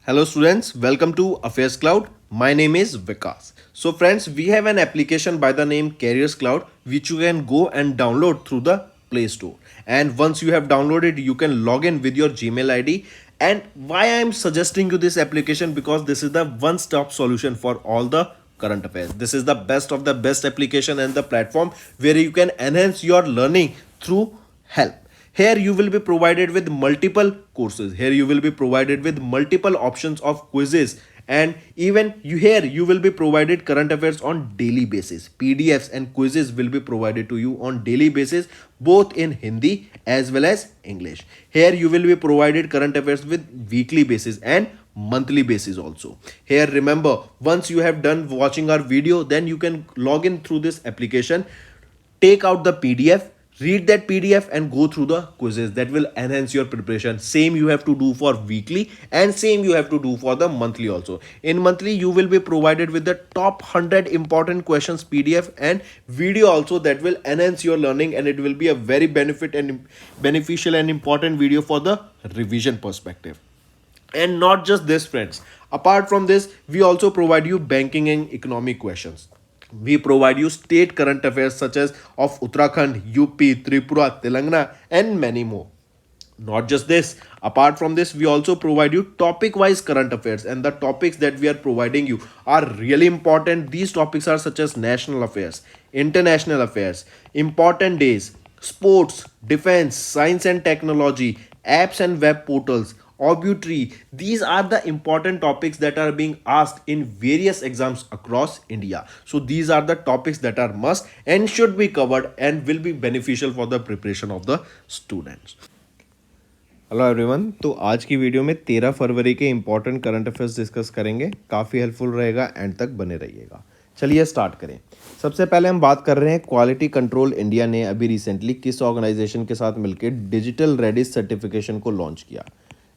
Hello students, welcome to Affairs Cloud. My name is Vikas. So friends, we have an application by the name Careers Cloud which you can go and download through the Play Store. And once you have downloaded, you can log in with your Gmail ID. And why I am suggesting you this application, because this is the one-stop solution for all the current affairs. This is the best of the best application and the platform where you can enhance your learning through help. Here you will be provided with multiple courses. Here you will be provided with multiple options of quizzes, and even you will be provided current affairs on daily basis. PDFs and quizzes will be provided to you on daily basis, both in Hindi as well as English. Here you will be provided current affairs with weekly basis and monthly basis also. Here remember, once you have done watching our video, then you can log in through this application, take out the PDF, read that PDF and go through the quizzes. That will enhance your preparation. Same you have to do for weekly and same you have to do for the monthly also. In monthly you will be provided with the top 100 important questions PDF and video also, that will enhance your learning, and it will be a very beneficial and important video for the revision perspective. And not just this friends, apart from this we also provide you banking and economic questions. We provide you state current affairs such as of Uttarakhand, UP, Tripura, Telangana, and many more. Not just this, apart from this, we also provide you topic wise current affairs, and the topics that we are providing you are really important. These topics are such as national affairs, international affairs, important days, sports, defense, science and technology, apps and web portals, obituary. These are the important topics that are being asked in various exams across India. So these are the topics that are must and should be covered and will be beneficial for the preparation of the students. Hello everyone, तो आज की video में 13 फरवरी के important current affairs discuss करेंगे. काफ़ी helpful रहेगा, and तक बने रहिएगा. चलिए स्टार्ट करें. सबसे पहले हम बात कर रहे हैं क्वालिटी कंट्रोल इंडिया ने अभी रिसेंटली किस ऑर्गेनाइजेशन के साथ मिलकर डिजिटल रेडिस सर्टिफिकेशन को लॉन्च किया.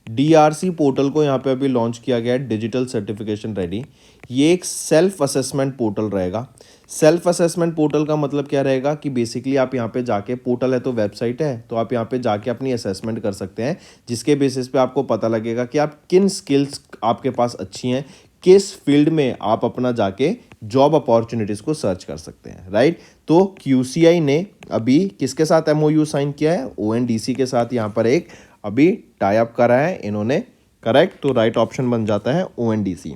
DRC पोर्टल को यहाँ पे अभी लॉन्च किया गया है, डिजिटल सर्टिफिकेशन रेडी. ये एक सेल्फ असेसमेंट पोर्टल रहेगा. सेल्फ असेसमेंट पोर्टल का मतलब क्या रहेगा कि बेसिकली आप यहाँ पे जाके, पोर्टल है तो वेबसाइट है, तो आप यहाँ पे जाके अपनी असेसमेंट कर सकते हैं, जिसके बेसिस पे आपको पता लगेगा कि आप किन स्किल्स आपके पास अच्छी हैं, किस फील्ड में आप अपना जाके जॉब अपॉर्चुनिटीज़ को सर्च कर सकते हैं. राइट. तो QCI ने अभी किसके साथ MOU साइन किया है? ONDC के साथ यहाँ पर एक अभी टाई अप करा है इन्होंने. करेक्ट. तो राइट ऑप्शन बन जाता है ONDC,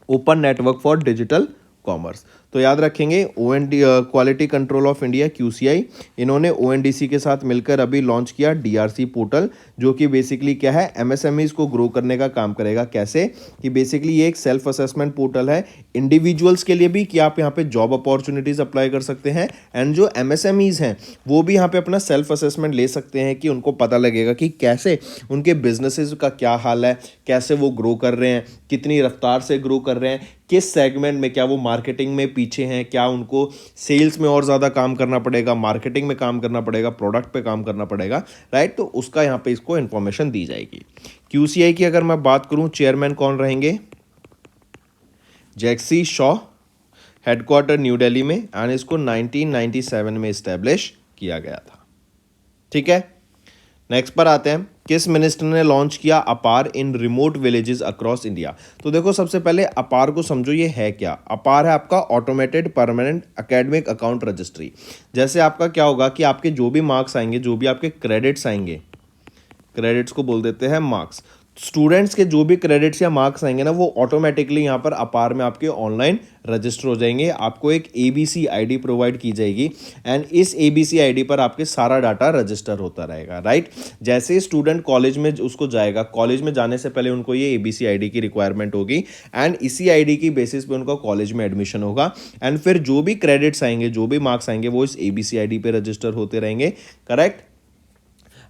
open network for digital commerce. तो याद रखेंगे, quality control of India QCI, इन्होंने ONDC के साथ मिलकर अभी लॉन्च किया DRC पोर्टल, जो कि बेसिकली क्या है, MSMEs को ग्रो करने का काम करेगा. कैसे कि बेसिकली ये एक सेल्फ असेसमेंट पोर्टल है इंडिविजुअल्स के लिए भी, कि आप यहाँ पे जॉब अपॉर्चुनिटीज़ अप्लाई कर सकते हैं, एंड जो MSMEs हैं वो भी यहाँ पे अपना सेल्फ असेसमेंट ले सकते हैं, कि उनको पता लगेगा कि कैसे उनके बिजनेसेस का क्या हाल है, कैसे वो ग्रो कर रहे हैं, कितनी रफ्तार से ग्रो कर रहे हैं, किस सेगमेंट में, क्या वो मार्केटिंग में पीछे हैं, क्या उनको सेल्स में और ज़्यादा काम करना पड़ेगा, मार्केटिंग में काम करना पड़ेगा, प्रोडक्ट पे काम करना पड़ेगा. राइट. तो उसका यहाँ पे इसको इन्फॉर्मेशन दी जाएगी. QCI की अगर मैं बात करूँ, चेयरमैन कौन रहेंगे? जैक्सी शॉ, हेडक्वार्टर न्यू दिल्ली में, एंड इसको 1997 में इस्टेब्लिश किया गया था. ठीक है. नेक्स्ट पर आते हैं, किस मिनिस्टर ने लॉन्च किया APAAR in remote villages across India. तो देखो, सबसे पहले अपार को समझो, ये है क्या. अपार है आपका automated permanent academic account registry. जैसे आपका क्या होगा कि आपके जो भी मार्क्स आएंगे, जो भी आपके क्रेडिट्स आएंगे, क्रेडिट्स को बोल देते हैं मार्क्स, स्टूडेंट्स के जो भी क्रेडिट्स या मार्क्स आएंगे ना, वो ऑटोमेटिकली यहाँ पर अपार में आपके ऑनलाइन रजिस्टर हो जाएंगे. आपको एक ABC ID प्रोवाइड की जाएगी, एंड इस ABC ID पर आपके सारा डाटा रजिस्टर होता रहेगा. राइट. जैसे ही स्टूडेंट कॉलेज में उसको जाएगा, कॉलेज में जाने से पहले उनको ये ABC ID की रिक्वायरमेंट होगी, एंड इसी ID की बेसिस पे उनका कॉलेज में एडमिशन होगा, एंड फिर जो भी क्रेडिट्स आएंगे, जो भी मार्क्स आएंगे, वो इस ABC ID पे रजिस्टर होते रहेंगे. करेक्ट.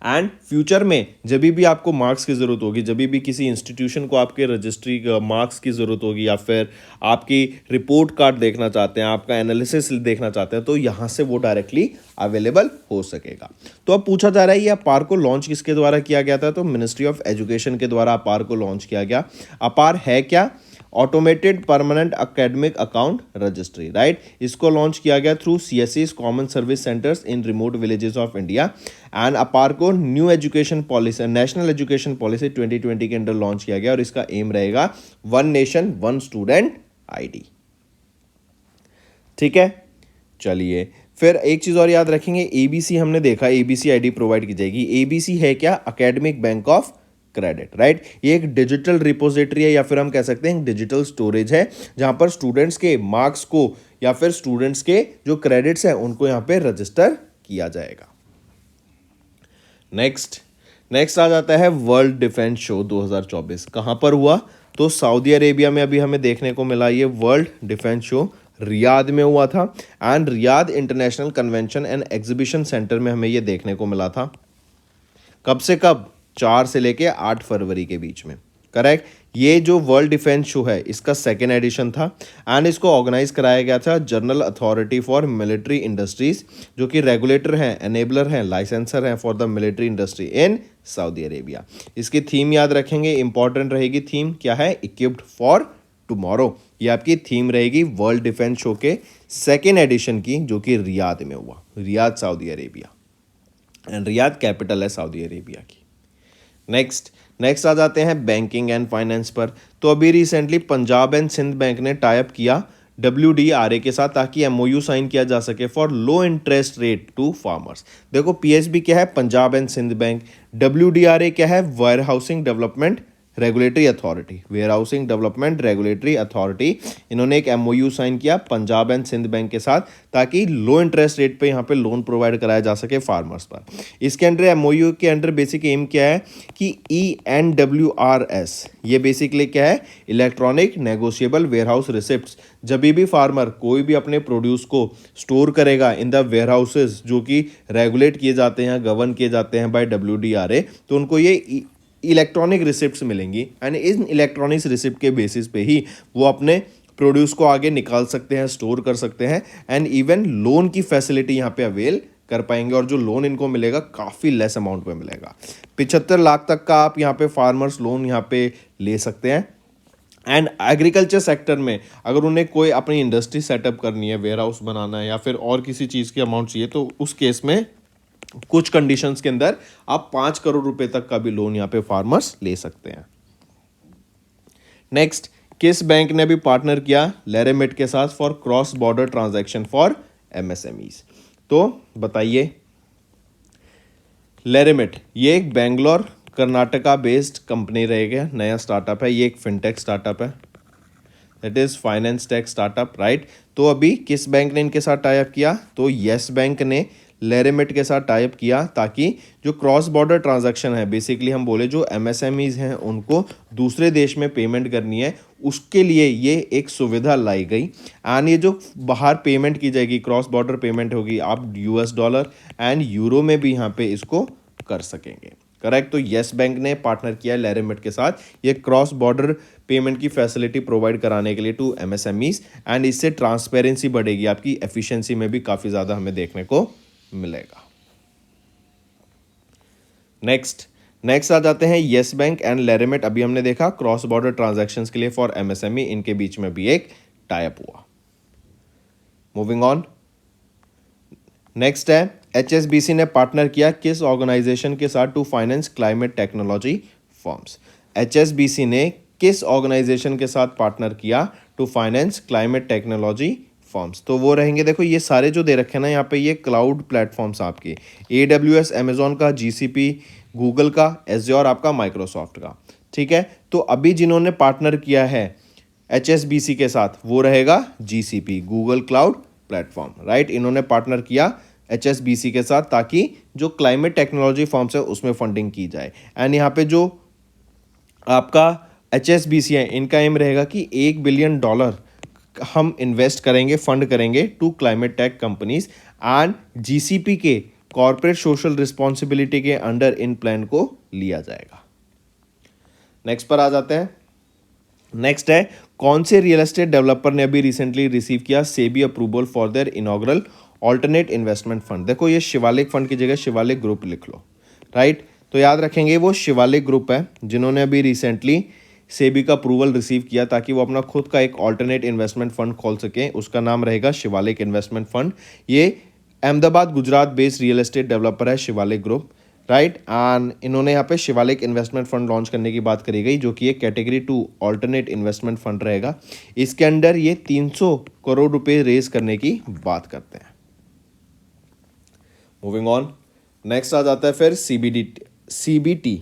एंड फ्यूचर में जब भी आपको मार्क्स की ज़रूरत होगी, जब भी किसी इंस्टीट्यूशन को आपके रजिस्ट्री मार्क्स की ज़रूरत होगी, या फिर आपकी रिपोर्ट कार्ड देखना चाहते हैं, आपका एनालिसिस देखना चाहते हैं, तो यहाँ से वो डायरेक्टली अवेलेबल हो सकेगा. तो अब पूछा जा रहा है, ये अपार को लॉन्च किसके द्वारा किया गया था? तो मिनिस्ट्री ऑफ एजुकेशन के द्वारा अपार को लॉन्च किया गया. अपार है क्या, automated permanent academic account registry, right. इसको लॉन्च किया गया through CSEs common service centres in remote villages of India. And अपार्को new education policy, national education policy 2020 के अंडर लॉन्च किया गया और इसका एम रहेगा one nation one student ID। ठीक है, चलिए फिर एक चीज और याद रखेंगे, ABC हमने देखा, ABC ID प्रोवाइड की जाएगी। ABC है क्या? Academic bank of credit, right. ये एक डिजिटल रिपोजिटरी है या फिर हम कह सकते हैं डिजिटल स्टोरेज है, जहां पर स्टूडेंट्स के मार्क्स को या फिर स्टूडेंट्स के जो क्रेडिट्स हैं उनको यहां पे रजिस्टर किया जाएगा। नेक्स्ट आ जाता है वर्ल्ड डिफेंस शो 2024। कहां पर हुआ? तो सऊदी अरेबिया में अभी हमें देखने को मिला। ये वर्ल्ड डिफेंस शो रियाद में हुआ था and Riyadh international convention and exhibition centre में हमें ये देखने को मिला था। कब से कब? 4 से लेके 8 फरवरी के बीच में, करेक्ट। ये जो वर्ल्ड डिफेंस शो है इसका सेकेंड एडिशन था एंड इसको ऑर्गेनाइज कराया गया था general authority for military industries, जो कि रेगुलेटर हैं, एनेबलर हैं, लाइसेंसर हैं for the military industry in Saudi Arabia. इसकी थीम याद रखेंगे, इंपॉर्टेंट रहेगी थीम, क्या है? Equipped for tomorrow. ये आपकी थीम रहेगी वर्ल्ड डिफेंस शो के सेकेंड एडिशन की, जो कि रियाद में हुआ, Riyadh Saudi Arabia, and Riyadh capital है सऊदी अरेबिया की। नेक्स्ट आ जाते हैं बैंकिंग एंड फाइनेंस पर। तो अभी recently Punjab and Sind bank ने टाई अप किया WDRA के साथ, ताकि MOU साइन किया जा सके for low interest rate to farmers. देखो PSB क्या है? Punjab and Sind bank. WDRA क्या है? Warehousing development regulatory authority, warehousing development regulatory authority. इन्होंने एक MOU साइन किया पंजाब एंड सिंध बैंक के साथ, ताकि लो इंटरेस्ट रेट पे यहाँ पे लोन प्रोवाइड कराया जा सके फार्मर्स पर। इसके अंडर MOU के अंडर बेसिक एम क्या है कि ENWRS, ये बेसिकली क्या है? Electronic negotiable warehouse receipt. जब भी फार्मर कोई भी अपने प्रोड्यूस को स्टोर करेगा इन द वेयर हाउसेज जो कि रेगुलेट किए जाते हैं, गवर्न किए जाते हैं बाय WDRA, तो उनको ये इलेक्ट्रॉनिक रिसिप्ट्स मिलेंगी एंड इन इलेक्ट्रॉनिक रिसिप्ट के बेसिस पे ही वो अपने प्रोड्यूस को आगे निकाल सकते हैं, स्टोर कर सकते हैं एंड इवन लोन की फैसिलिटी यहाँ पे अवेल कर पाएंगे। और जो लोन इनको मिलेगा काफ़ी लेस अमाउंट में मिलेगा। 75 लाख तक का आप यहाँ पे फार्मर्स लोन यहाँ पे ले सकते हैं। एंड एग्रीकल्चर सेक्टर में अगर उन्हें कोई अपनी इंडस्ट्री सेटअप करनी है, वेयर हाउस बनाना है या फिर और किसी चीज़ की अमाउंट चाहिए, तो उस केस में कुछ कंडीशंस के अंदर आप 5 करोड़ रुपए तक का भी लोन यहाँ पे फार्मर्स ले सकते हैं। नेक्स्ट, किस बैंक ने भी पार्टनर किया लेरेमिट के साथ for cross border transaction for MSMEs? तो बताइए। लेरेमिट ये एक बेंगलोर कर्नाटका बेस्ड कंपनी रहेगा, नया स्टार्टअप है, ये एक फिनटेक स्टार्टअप है, that is finance tech startup, right. तो अभी किस बैंक ने इनके साथ टाई अप किया? तो येस बैंक ने लेरेमिट के साथ टाई अप किया, ताकि जो क्रॉस बॉर्डर ट्रांजैक्शन है, बेसिकली हम बोले जो MSMEs हैं उनको दूसरे देश में पेमेंट करनी है, उसके लिए ये एक सुविधा लाई गई। एंड ये जो बाहर पेमेंट की जाएगी, क्रॉस बॉर्डर पेमेंट होगी, आप US$ एंड यूरो में भी यहाँ पे इसको कर सकेंगे, करेक्ट। तो येस बैंक ने पार्टनर किया लेरेमिट के साथ ये क्रॉस बॉर्डर पेमेंट की फैसिलिटी प्रोवाइड कराने के लिए टू MSMEs, एंड इससे ट्रांसपेरेंसी बढ़ेगी, आपकी एफिशिएंसी में भी काफ़ी ज़्यादा हमें देखने को मिलेगा। नेक्स्ट आ जाते हैं येस बैंक एंड लेरेमिट। अभी हमने देखा क्रॉस बॉर्डर ट्रांजैक्शंस के लिए फॉर MSME इनके बीच में भी एक टाई अप हुआ। मूविंग ऑन, नेक्स्ट है HSBC ने पार्टनर किया किस ऑर्गेनाइजेशन के साथ to finance climate technology firms? HSBC ने किस ऑर्गेनाइजेशन के साथ पार्टनर किया to finance climate technology firms? तो वो रहेंगे, देखो ये सारे जो दे रखे हैं ना यहाँ पे, ये क्लाउड प्लेटफॉर्म्स आपके AWS अमेजॉन का, GCP गूगल का, एज्योर आपका माइक्रोसॉफ्ट का, ठीक है। तो अभी जिन्होंने पार्टनर किया है HSBC के साथ वो रहेगा GCP, Google cloud platform, right. इन्होंने पार्टनर किया HSBC के साथ ताकि जो क्लाइमेट टेक्नोलॉजी फर्म्स है उसमें फंडिंग की जाए। एंड यहाँ पे जो आपका HSBC है, इनका एम रहेगा कि $1 बिलियन हम इन्वेस्ट करेंगे, फंड करेंगे to climate tech companies, and GCP के कॉर्पोरेट सोशल रिस्पॉन्सिबिलिटी के अंडर इन प्लान को लिया जाएगा। नेक्स्ट पर आ जाते हैं। नेक्स्ट है कौन से रियल एस्टेट डेवलपर ने अभी रिसेंटली रिसीव किया SEBI approval for their inaugural alternate investment fund? देखो ये शिवालिक फंड की जगह शिवालिक ग्रुप लिख लो, राइट। तो याद रखेंगे वो शिवालिक ग्रुप है जिन्होंने अभी रिसेंटली सेबी का अप्रूवल रिसीव किया ताकि वो अपना खुद का एक ऑल्टरनेट इन्वेस्टमेंट फंड खोल सकें। उसका नाम रहेगा शिवालिक इन्वेस्टमेंट फंड। ये Ahmedabad Gujarat based real estate developer है शिवालिक ग्रुप, राइट। एंड इन्होंने यहाँ पे शिवालिक इन्वेस्टमेंट फंड लॉन्च करने की बात करी गई, जो कि एक कैटेगरी 2 ऑल्टरनेट इन्वेस्टमेंट फंड रहेगा। इसके अंडर ये 300 करोड़ रुपए रेज करने की बात करते हैं। मूविंग ऑन, नेक्स्ट आ जाता है फिर CBT,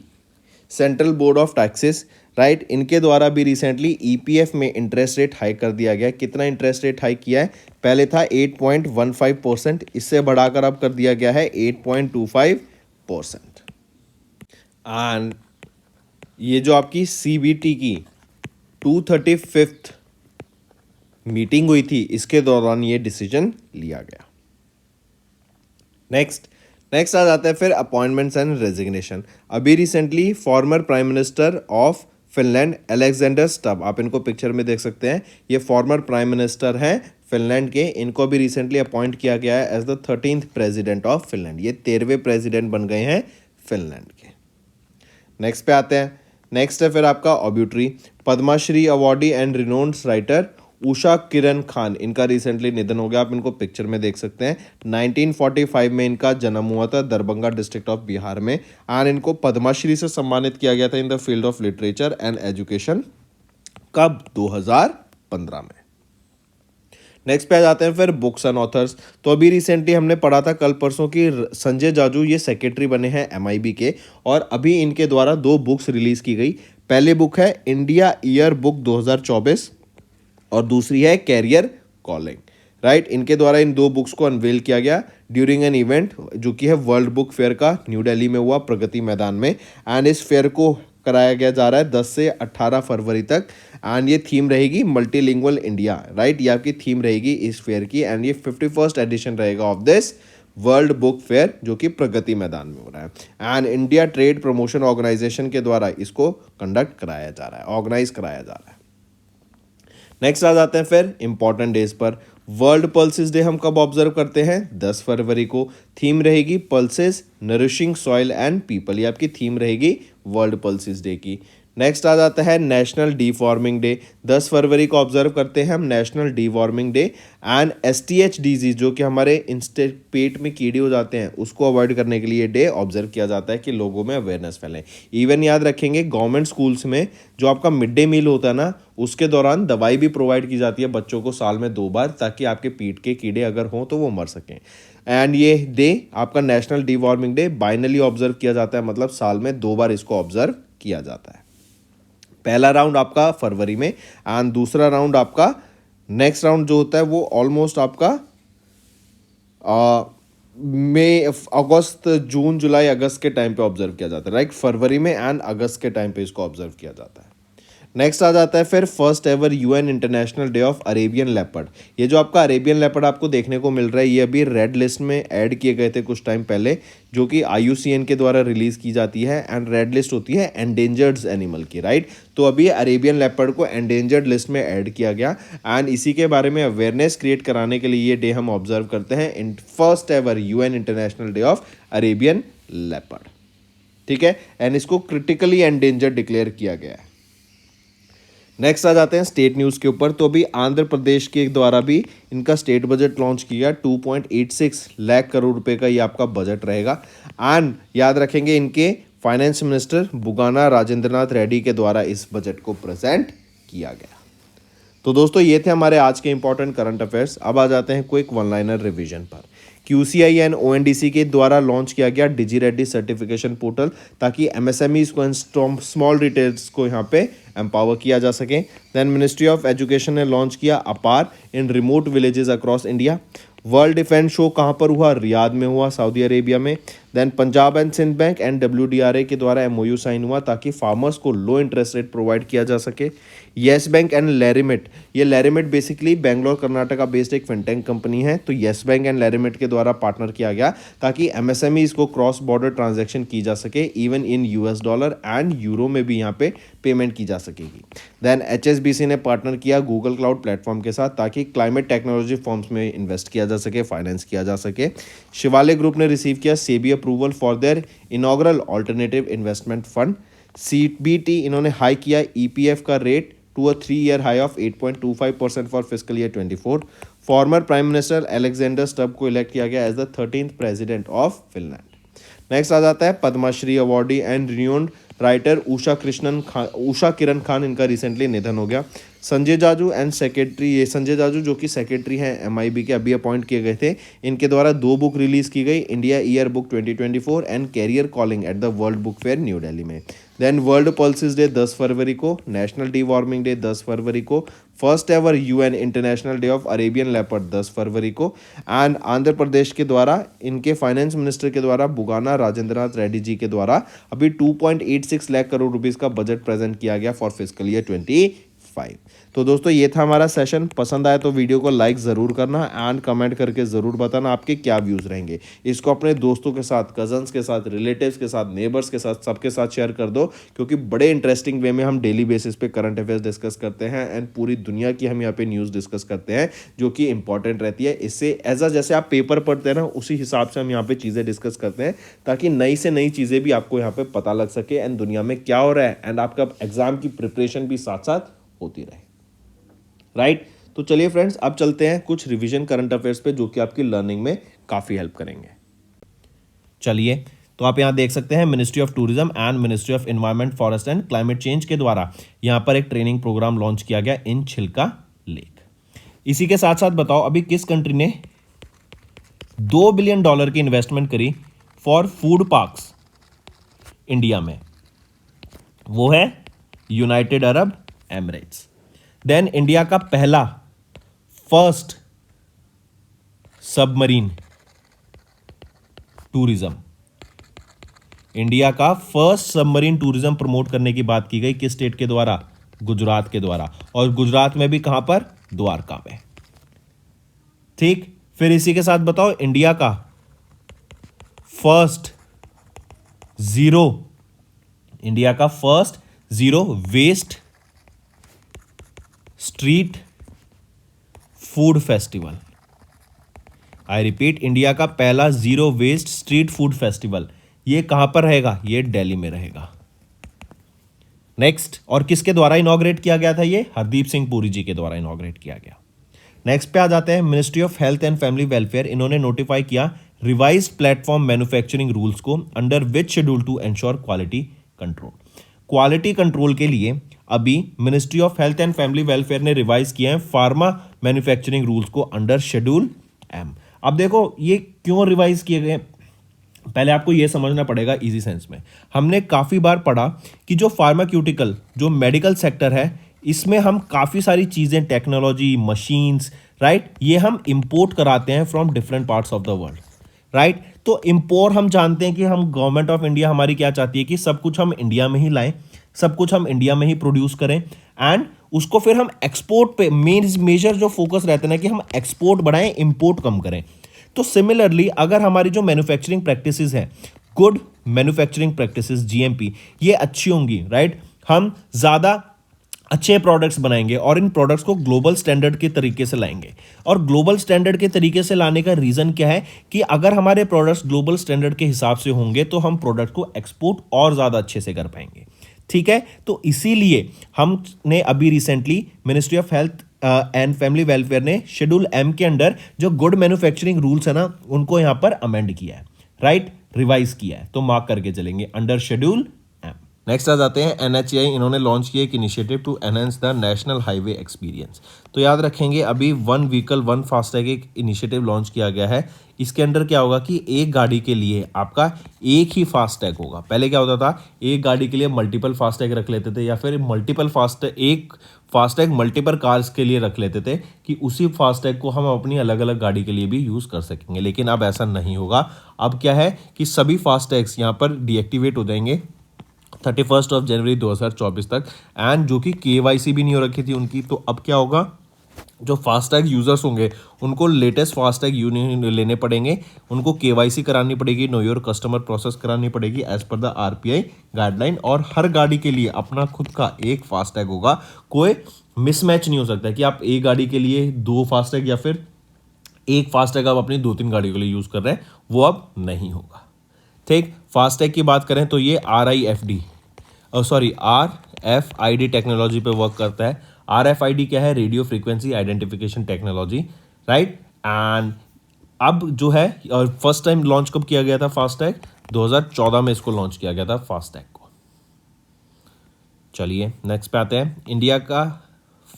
central board of taxes, right. इनके द्वारा भी रिसेंटली ईपीएफ में इंटरेस्ट रेट हाइक कर दिया गया। कितना इंटरेस्ट रेट हाइक किया है? पहले था 8.15%, इससे बढ़ाकर अब कर दिया गया है 8.25%। एंड ये जो आपकी सीबीटी की 235th मीटिंग हुई थी, इसके दौरान ये डिसीजन लिया गया। नेक्स्ट आ जाता है फिर अपॉइंटमेंट्स एंड रेजिग्नेशन। अभी recently former prime minister of Finland Alexander Stubb, आप इनको पिक्चर में देख सकते हैं, ये फॉर्मर प्राइम मिनिस्टर हैं फिनलैंड के। इनको भी रिसेंटली अपॉइंट किया गया है as the 13th president of Finland. ये 13वें प्रेसिडेंट बन गए हैं फिनलैंड के। नेक्स्ट पे आते हैं। नेक्स्ट है फिर आपका obituary, Padmashri awardee and renowned writer Usha Kiran Khan, इनका रिसेंटली निधन हो गया। आप इनको पिक्चर में देख सकते हैं। 1945 में इनका जन्म हुआ था दरभंगा डिस्ट्रिक्ट ऑफ बिहार में। एंड इनको पद्माश्री से सम्मानित किया गया था in the field of literature and education, कब? 2015 में। नेक्स्ट पे आ जाते हैं फिर बुक्स एंड ऑथर्स। तो अभी रिसेंटली हमने पढ़ा था कल परसों की संजय जाजू ये सेक्रेटरी बने हैं एमआईबी के, और अभी इनके द्वारा 2 बुक्स रिलीज की गई। पहले बुक है इंडिया ईयर बुक 2024 और दूसरी है कैरियर कॉलिंग, राइट। इनके द्वारा इन 2 बुक्स को अनवेल किया गया ड्यूरिंग एन इवेंट जो कि है वर्ल्ड बुक फेयर का, न्यू दिल्ली में हुआ प्रगति मैदान में। एंड इस फेयर को कराया गया जा रहा है 10 से 18 फरवरी तक। एंड ये थीम रहेगी मल्टीलिंगुअल इंडिया, राइट। ये आपकी थीम रहेगी इस फेयर की। एंड ये 51st एडिशन रहेगा of this world book fair, जो कि प्रगति मैदान में हो रहा है। And India trade promotion organisation के द्वारा इसको कंडक्ट कराया जा रहा है, ऑर्गेनाइज कराया जा रहा है। नेक्स्ट आ जाते हैं फिर इंपॉर्टेंट डेज पर। वर्ल्ड पल्सेस डे हम कब ऑब्जर्व करते हैं? 10 फरवरी को। थीम रहेगी pulses nourishing soil and people, ये आपकी थीम रहेगी वर्ल्ड पल्सेस डे की। नेक्स्ट आ जाता है नेशनल डीवॉर्मिंग डे। 10 फरवरी को ऑब्जर्व करते हैं हम national deworming day. And STH disease, जो कि हमारे इंस्टेंट पेट में कीड़े हो जाते हैं, उसको अवॉइड करने के लिए ये डे ऑब्जर्व किया जाता है कि लोगों में अवेयरनेस फैले। इवन याद रखेंगे गवर्नमेंट स्कूल्स में जो आपका मिड डे मील होता है ना, उसके दौरान दवाई भी प्रोवाइड की जाती है बच्चों को साल में 2 बार, ताकि आपके पेट के कीड़े अगर हों तो वो मर सकें। एंड ये डे आपका नेशनल डीवॉर्मिंग डे बाइनली ऑब्जर्व किया जाता है, मतलब साल में 2 बार इसको ऑब्जर्व किया जाता है। पहला राउंड आपका फरवरी में एंड दूसरा राउंड आपका नेक्स्ट राउंड जो होता है वो ऑलमोस्ट आपका मई अगस्त जून जुलाई अगस्त के टाइम पे ऑब्जर्व किया जाता है, राइट। फरवरी में एंड अगस्त के टाइम पे इसको ऑब्जर्व किया जाता है। नेक्स्ट आ जाता है फिर first ever UN international day of Arabian leopard. ये जो आपका अरेबियन लेपर्ड आपको देखने को मिल रहा है, ये अभी रेड लिस्ट में ऐड किए गए थे कुछ टाइम पहले, जो कि IUCN के द्वारा रिलीज की जाती है। एंड रेड लिस्ट होती है एंडेंजर्ड एनिमल की, राइट। तो अभी अरेबियन लेपर्ड को एंडेंजर्ड लिस्ट में ऐड किया गया। एंड इसी के बारे में अवेयरनेस क्रिएट कराने के लिए ये डे हम ऑब्जर्व करते हैं in first ever UN international day of Arabian leopard, ठीक है। एंड इसको क्रिटिकली एंडेंजर्ड डिक्लेयर किया गया है। नेक्स्ट आ जाते हैं स्टेट न्यूज़ के ऊपर। तो अभी आंध्र प्रदेश के द्वारा भी इनका स्टेट बजट लॉन्च किया। 2.86 लाख करोड़ रुपए का ये आपका बजट रहेगा। एंड याद रखेंगे इनके फाइनेंस मिनिस्टर बुगाना राजेंद्रनाथ रेड्डी के द्वारा इस बजट को प्रेजेंट किया गया। तो दोस्तों ये थे हमारे आज के इंपॉर्टेंट करंट अफेयर्स। अब आ जाते हैं क्विक वन लाइनर रिवीजन पर। QCI एंड ONDC के द्वारा लॉन्च किया गया डिजी रेड्डी सर्टिफिकेशन पोर्टल, ताकि MSMEs को एंड स्मॉल रिटेल्स को यहाँ पे एम्पावर किया जा सके। देन मिनिस्ट्री ऑफ एजुकेशन ने लॉन्च किया APAAR in remote villages across India. World defence show कहाँ पर हुआ? रियाद में हुआ, सऊदी अरेबिया में। Then Punjab and Sind bank and WDRA के द्वारा MOU साइन हुआ ताकि फार्मर्स को लो इंटरेस्ट रेट प्रोवाइड किया जा सके। येस बैंक एंड लैरिमेट, ये लैरिमेट बेसिकली बेंगलोर कर्नाटका बेस्ड एक फिनटेक कंपनी है। तो येस बैंक एंड लैरिमेट के द्वारा पार्टनर किया गया ताकि MSMEs को क्रॉस बॉर्डर ट्रांजैक्शन की जा सके, even in US dollar and euro में भी यहाँ पे पेमेंट की जा सकेगी। देन HSBC ने पार्टनर किया गूगल क्लाउड प्लेटफॉर्म के साथ ताकि क्लाइमेट टेक्नोलॉजी फॉर्म्स में इन्वेस्ट किया जा सके, फाइनेंस किया जा सके। शिवालिक ग्रुप ने रिसीव किया SEBI approval for their inaugural alternative investment fund. CBT इन्होंने हाई किया EPF का rate to a 3-year high of 8.25% for fiscal year 24। Former prime minister Alexander Stubb को इलेक्ट किया गया as the 13th president of Finland. Next आ जाता है Padmashri awardee and renowned writer Usha Kiran Khan, इनका रिसेंटली निधन हो गया। संजय जाजू एंड सेक्रेटरी, ये संजय जाजू जो कि सेक्रेटरी हैं MIB के, अभी अपॉइंट किए गए थे। इनके द्वारा 2 बुक रिलीज की गई, India year book 2024 and career calling at the world book fair new Delhi में। देन वर्ल्ड पल्सिस डे 10 फरवरी को, नेशनल डी वार्मिंग डे 10 फरवरी को, first ever UN international day of Arabian leopard 10 फरवरी को। एंड आंध्र प्रदेश के द्वारा इनके फाइनेंस मिनिस्टर के द्वारा बुगाना राजेंद्रनाथ रेड्डी जी के द्वारा अभी 2.86 लाख करोड़ रुपीस का बजट प्रेजेंट किया गया फॉर फिस्कल ईयर 25। तो दोस्तों ये था हमारा सेशन। पसंद आया तो वीडियो को लाइक ज़रूर करना एंड कमेंट करके ज़रूर बताना आपके क्या व्यूज़ रहेंगे। इसको अपने दोस्तों के साथ, कजन्स के साथ, रिलेटिव्स के साथ, नेबर्स के साथ, सबके साथ शेयर कर दो, क्योंकि बड़े इंटरेस्टिंग वे में हम डेली बेसिस पे करंट अफेयर्स डिस्कस करते हैं एंड पूरी दुनिया की हम यहाँ पे न्यूज़ डिस्कस करते हैं जो कि इंपॉर्टेंट रहती है। इससे एज अ जैसे आप पेपर पढ़ते हैं ना, उसी हिसाब से हम यहाँ पे चीज़ें डिस्कस करते हैं ताकि नई से नई चीज़ें भी आपको यहाँ पे पता लग सके एंड दुनिया में क्या हो रहा है एंड आपका एग्जाम की प्रिपरेशन भी साथ साथ होती रहे। राइट तो चलिए फ्रेंड्स, अब चलते हैं कुछ रिवीजन करंट अफेयर्स पे जो कि आपकी लर्निंग में काफ़ी हेल्प करेंगे। चलिए, तो आप यहाँ देख सकते हैं ministry of tourism and ministry of environment, forest and climate change के द्वारा यहाँ पर एक ट्रेनिंग प्रोग्राम लॉन्च किया गया इन छिलका लेक। इसी के साथ साथ बताओ अभी किस कंट्री ने $2 बिलियन की इन्वेस्टमेंट करी फॉर फूड पार्क्स इंडिया में? वो है United Arab Emirates. Then India का पहला फर्स्ट सबमरीन टूरिज्म, इंडिया का फर्स्ट सबमरीन टूरिज्म प्रमोट करने की बात की गई किस स्टेट के द्वारा? गुजरात के द्वारा। और गुजरात में भी कहां पर? द्वारका में। ठीक, फिर इसी के साथ बताओ इंडिया का first zero waste street food festival. I repeat, India का पहला zero waste street food festival, ये कहां पर रहेगा? ये दिल्ली में रहेगा। नेक्स्ट, और किसके द्वारा इनॉग्रेट किया गया था? ये हरदीप सिंह पुरी जी के द्वारा इनॉग्रेट किया गया। नेक्स्ट पे आ जाते हैं ministry of health and family welfare, इन्होंने नोटिफाई किया रिवाइज्ड प्लेटफॉर्म मैन्युफैक्चरिंग रूल्स को under which schedule to ensure quality control. Quality control के लिए अभी ministry of health and family welfare ने रिवाइज किए हैं फार्मा मैन्युफैक्चरिंग रूल्स को अंडर शेड्यूल M। अब देखो ये क्यों रिवाइज किए गए, पहले आपको यह समझना पड़ेगा इजी सेंस में। हमने काफ़ी बार पढ़ा कि जो फार्माक्यूटिकल, जो मेडिकल सेक्टर है, इसमें हम काफ़ी सारी चीज़ें, टेक्नोलॉजी, मशीन्स, राइट, ये हम इंपोर्ट कराते हैं from different parts of the world, right. तो इंपोर्ट हम जानते हैं कि हम गवर्नमेंट ऑफ इंडिया हमारी क्या चाहती है कि सब कुछ हम इंडिया में ही लाएं, सब कुछ हम इंडिया में ही प्रोड्यूस करें एंड उसको फिर हम एक्सपोर्ट पे मेजर जो फोकस रहता है ना कि हम एक्सपोर्ट बढ़ाएं, इंपोर्ट कम करें। तो सिमिलरली अगर हमारी जो मैन्युफैक्चरिंग प्रैक्टिसेस है, गुड मैन्युफैक्चरिंग प्रैक्टिसेस GMP, ये अच्छी होंगी, राइट, हम ज़्यादा अच्छे प्रोडक्ट्स बनाएंगे और इन प्रोडक्ट्स को ग्लोबल स्टैंडर्ड के तरीके से लाएंगे। और ग्लोबल स्टैंडर्ड के तरीके से लाने का रीज़न क्या है कि अगर हमारे प्रोडक्ट्स ग्लोबल स्टैंडर्ड के हिसाब से होंगे तो हम प्रोडक्ट को एक्सपोर्ट और ज़्यादा अच्छे से कर पाएंगे। ठीक है, तो इसीलिए हमने अभी recently ministry of health and family welfare ने शेड्यूल M के अंडर जो गुड मैन्युफैक्चरिंग रूल्स है ना, उनको यहां पर अमेंड किया है, राइट, रिवाइज किया है। तो मार्क करके चलेंगे अंडर शेड्यूल M। नेक्स्ट आ जाते हैं NHAI, इन्होंने लॉन्च किया एक initiative to enhance the national highway experience. तो याद रखेंगे अभी वन व्हीकल वन फास्टैग एक इनिशिएटिव लॉन्च किया गया है। इसके अंडर क्या होगा कि एक गाड़ी के लिए आपका एक ही फास्टैग होगा। पहले क्या होता था, एक गाड़ी के लिए मल्टीपल फास्टैग रख लेते थे या फिर एक फास्टैग मल्टीपल कार्स के लिए रख लेते थे कि उसी फास्टैग को हम अपनी अलग अलग गाड़ी के लिए भी यूज़ कर सकेंगे। लेकिन अब ऐसा नहीं होगा। अब क्या है कि सभी फास्टैग्स यहाँ पर डीएक्टिवेट हो जाएंगे 31 जनवरी 2024 तक, एंड जो कि KYC भी नहीं हो रखी थी उनकी। तो अब क्या होगा, जो फास्टैग यूज़र्स होंगे उनको लेटेस्ट फास्टैग लेने पड़ेंगे, उनको KYC करानी पड़ेगी, नो योर कस्टमर प्रोसेस करानी पड़ेगी as per the RPI guideline, और हर गाड़ी के लिए अपना खुद का एक फास्टैग होगा। कोई मिसमैच नहीं हो सकता कि आप एक गाड़ी के लिए 2 फास्टैग या फिर एक फास्टैग आप अपनी 2-3 गाड़ियों के लिए यूज़ कर रहे हैं, वो अब नहीं होगा। ठीक, फास्टैग की बात करें तो ये RIFD RFID टेक्नोलॉजी पे वर्क करता है। RFID क्या है? Radio frequency identification technology, right. And अब जो है, और फर्स्ट टाइम लॉन्च कब किया गया था फास्टैग? 2014 में इसको लॉन्च किया गया था फास्टैग को। चलिए नेक्स्ट पे आते हैं। इंडिया का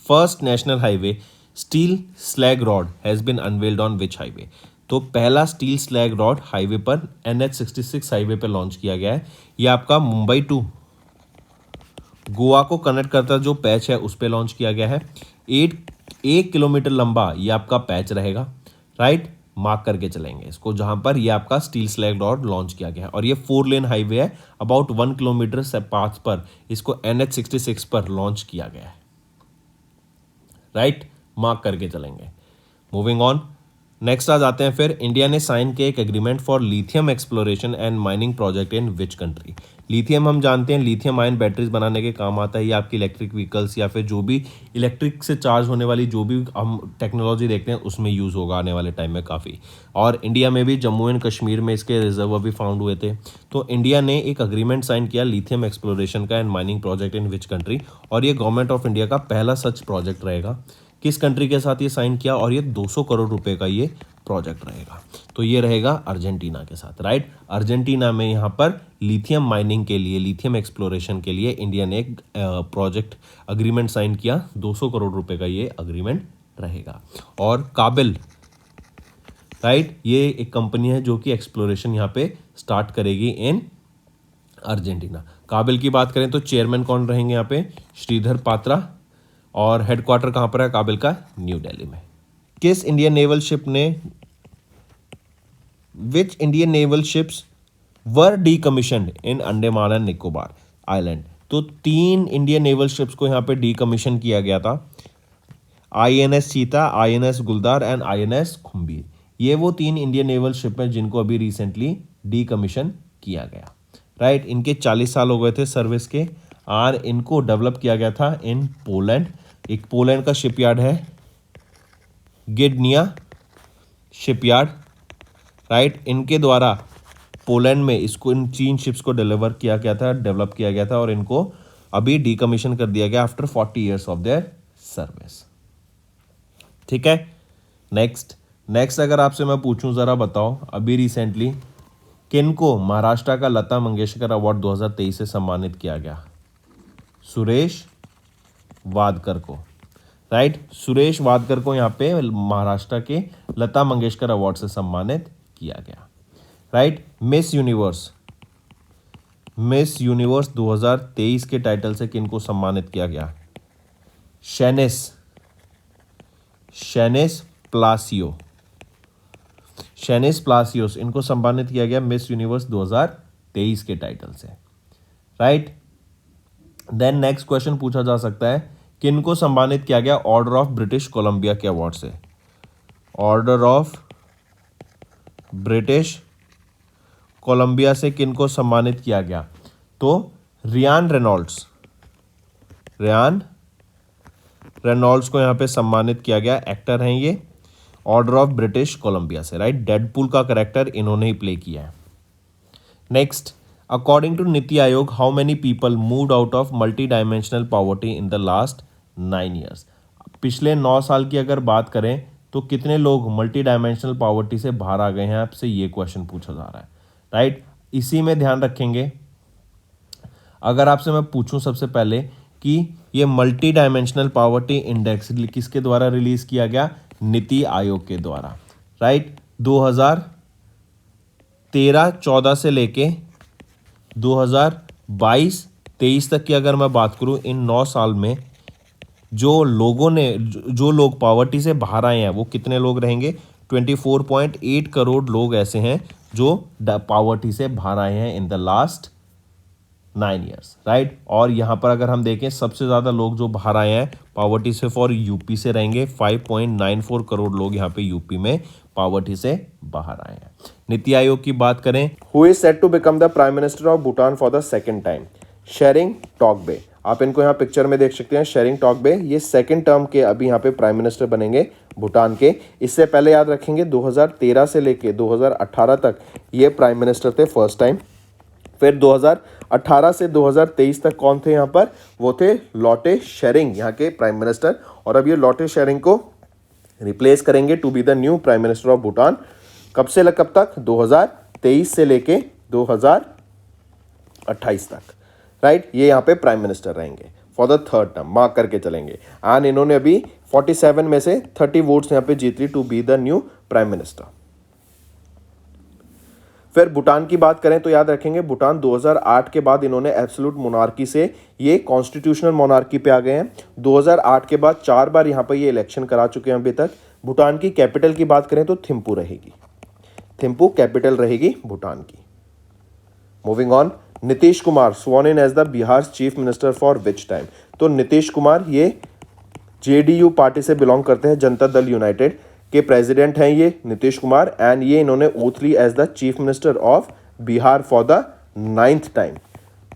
first national highway steel slag rod has been unveiled on which highway? तो पहला स्टील स्लैग रॉड हाईवे पर NH66 हाईवे पर लॉन्च किया गया है। ये आपका मुंबई टू गोवा को कनेक्ट करता जो पैच है उस पर लॉन्च किया गया है। 1 किलोमीटर लंबा ये आपका पैच रहेगा, राइट। मार्क करके चलेंगे इसको, जहां पर ये आपका स्टील स्लैग रॉड लॉन्च किया गया है। और ये 4 लेन हाईवे है, अबाउट 1 किलोमीटर से पाथ पर इसको NH66 पर लॉन्च किया गया है, राइट। मार्क करके चलेंगे। मूविंग ऑन, नेक्स्ट आ जाते हैं फिर। इंडिया ने साइन किया एक agreement for lithium exploration and mining project in which country? Lithium हम जानते हैं लिथियम आयन बैटरीज बनाने के काम आता है। ये आपकी इलेक्ट्रिक व्हीकल्स या फिर जो भी इलेक्ट्रिक से चार्ज होने वाली जो भी हम टेक्नोलॉजी देखते हैं उसमें यूज़ होगा आने वाले टाइम में काफ़ी। और इंडिया में भी जम्मू एंड कश्मीर में इसके रिजर्व भी फाउंड हुए थे। तो इंडिया ने एक अग्रीमेंट साइन किया लिथियम एक्सप्लोरेशन का and mining project in which country, और ये गवर्नमेंट ऑफ इंडिया का पहला सच प्रोजेक्ट रहेगा। किस कंट्री के साथ ये साइन किया? और ये 200 करोड़ रुपए का ये प्रोजेक्ट रहेगा। तो ये रहेगा अर्जेंटीना के साथ, राइट। अर्जेंटीना में यहाँ पर लिथियम माइनिंग के लिए, लिथियम एक्सप्लोरेशन के लिए इंडिया ने एक प्रोजेक्ट अग्रीमेंट साइन किया। 200 करोड़ रुपए का ये अग्रीमेंट रहेगा। और काबिल, राइट, ये एक कंपनी है जो कि एक्सप्लोरेशन यहाँ पे स्टार्ट करेगी इन अर्जेंटीना। काबिल की बात करें तो चेयरमैन कौन रहेंगे यहाँ पे? श्रीधर पात्रा। और हेडक्वार्टर कहाँ पर है काबिल का? न्यू दिल्ली में। किस इंडियन नेवल शिप ने which Indian naval ships were decommissioned in Andaman and Nicobar island? तो 3 इंडियन नेवल शिप्स को यहाँ पे डीकमीशन किया गया था। INS चीता, INS गुलदार एंड INS खुम्बीर। ये वो 3 इंडियन नेवल शिप हैं जिनको अभी रिसेंटली डीकमीशन किया गया, राइट। इनके 40 साल हो गए थे सर्विस के, और इनको डेवलप किया गया था इन पोलैंड। एक पोलैंड का शिपयार्ड है गिडनिया शिपयार्ड, राइट। इनके द्वारा पोलैंड में इसको, इन 3 शिप्स को डिलीवर किया गया था, डेवलप किया गया था, और इनको अभी डीकमीशन कर दिया गया after 40 years of their service. ठीक है। नेक्स्ट अगर आपसे मैं पूछूं, जरा बताओ अभी रिसेंटली किनको महाराष्ट्र का लता मंगेशकर अवार्ड 2023 से सम्मानित किया गया? सुरेश वाडकर को, राइट। सुरेश वाडकर को यहाँ पे महाराष्ट्र के लता मंगेशकर अवार्ड से सम्मानित किया गया, राइट। मिस यूनिवर्स 2023 के टाइटल से किनको सम्मानित किया गया? शेनिस प्लासियोस, इनको सम्मानित किया गया मिस यूनिवर्स 2023 के टाइटल से, राइट। देन नेक्स्ट क्वेश्चन पूछा जा सकता है, किनको सम्मानित किया गया ऑर्डर ऑफ ब्रिटिश कोलंबिया के अवार्ड से? ऑर्डर ऑफ ब्रिटिश कोलंबिया से किनको सम्मानित किया गया? तो रियान रेनॉल्ड्स को यहाँ पे सम्मानित किया गया। एक्टर हैं ये, ऑर्डर ऑफ ब्रिटिश कोलंबिया से, राइट। डेडपूल का कैरेक्टर इन्होंने ही प्ले किया है। Next, according to NITI Aayog how many people moved out of multi dimensional poverty in the last 9 years? पिछले 9 साल की अगर बात करें तो कितने लोग मल्टी डायमेंशनल पॉवर्टी से बाहर आ गए हैं? आपसे ये क्वेश्चन पूछा जा रहा है, राइट। इसी में ध्यान रखेंगे, अगर आपसे मैं पूछूं सबसे पहले कि ये मल्टी डायमेंशनल पॉवर्टी इंडेक्स किसके द्वारा रिलीज किया गया? नीति आयोग के द्वारा, राइट। 2013-14 से लेके 2022-23 तक की अगर मैं बात करूं, इन 9 साल में जो लोग पॉवर्टी से बाहर आए हैं वो कितने लोग रहेंगे? 24.8 करोड़ लोग ऐसे हैं जो पॉवर्टी से बाहर आए हैं in the last 9 years, right. और यहाँ पर अगर हम देखें सबसे ज़्यादा लोग जो बाहर आए हैं पॉवर्टी से फॉर यूपी से रहेंगे। 5.94 करोड़ लोग यहाँ पे यूपी में पॉवर्टी से बाहर आए हैं। नीति आयोग की बात करें, who is set to become the prime minister of Bhutan for the second time? Tshering टॉगबे। आप इनको यहाँ पिक्चर में देख सकते हैं, शेरिंग टॉगबे। ये सेकंड टर्म के अभी यहाँ पे प्राइम मिनिस्टर बनेंगे भूटान के। इससे पहले याद रखेंगे 2013 से लेके 2018 तक ये प्राइम मिनिस्टर थे फर्स्ट टाइम। फिर 2018 से 2023 तक कौन थे यहाँ पर, वो थे लॉटे शेरिंग यहाँ के प्राइम मिनिस्टर, और अब ये लॉटे शेरिंग को रिप्लेस करेंगे to be the new prime minister of Bhutan. कब से कब तक, 2023 से लेके 2028 तक, राइट। ये यहाँ पे प्राइम मिनिस्टर रहेंगे for the third term, mark करके चलेंगे। एंड इन्होंने अभी 47 में से 30 वोट्स यहाँ पे जीत ली to be the new prime minister. फिर भूटान की बात करें तो याद रखेंगे भूटान 2008 के बाद इन्होंने एब्सोल्यूट मोनार्की से ये कॉन्स्टिट्यूशनल मोनार्की पे आ गए हैं। 2008 के बाद 4 बार यहाँ पर ये इलेक्शन करा चुके हैं अभी तक। भूटान की कैपिटल की बात करें तो थिम्पू रहेगी, थिम्पू कैपिटल रहेगी भूटान की। Moving on, Nitish Kumar sworn in as the Bihar chief minister for which time. तो नीतीश कुमार ये जेडीयू पार्टी से बिलोंग करते हैं, जनता दल यूनाइटेड के प्रेसिडेंट हैं ये नीतीश कुमार। एंड ये इन्होंने ओथ ली as the chief minister of Bihar for the 9th time.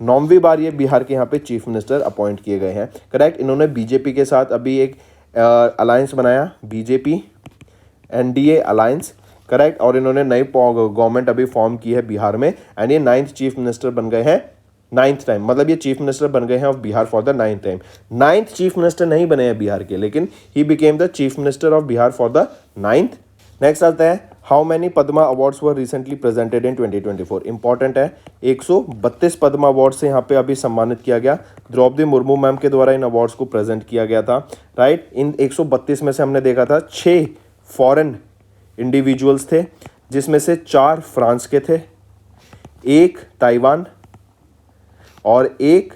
9वीं बार ये बिहार के यहाँ पे चीफ मिनिस्टर अपॉइंट किए गए हैं, करेक्ट। इन्होंने बीजेपी के साथ अभी एक अलायंस बनाया, बीजेपी एनडीए अलायंस, करेक्ट। और इन्होंने नई गवर्नमेंट अभी फॉर्म की है बिहार में। एंड ये 9th चीफ मिनिस्टर बन गए हैं 9th टाइम, मतलब ये चीफ मिनिस्टर बन गए हैं of Bihar for the 9th time. 9th chief minister नहीं बने हैं बिहार के, लेकिन he became the chief minister of Bihar for the 9th। Next आता है, how many Padma awards were recently presented in 2024। Important है, 132 पद्मा अवार्ड से यहाँ पे अभी सम्मानित किया गया। द्रौपदी मुर्मू मैम के द्वारा इन अवार्ड्स को प्रेजेंट किया गया था, राइट। इन 132 में से हमने देखा था 6 फॉरेन इंडिविजुअल्स थे, जिसमें से 4 फ्रांस के थे, 1 ताइवान और 1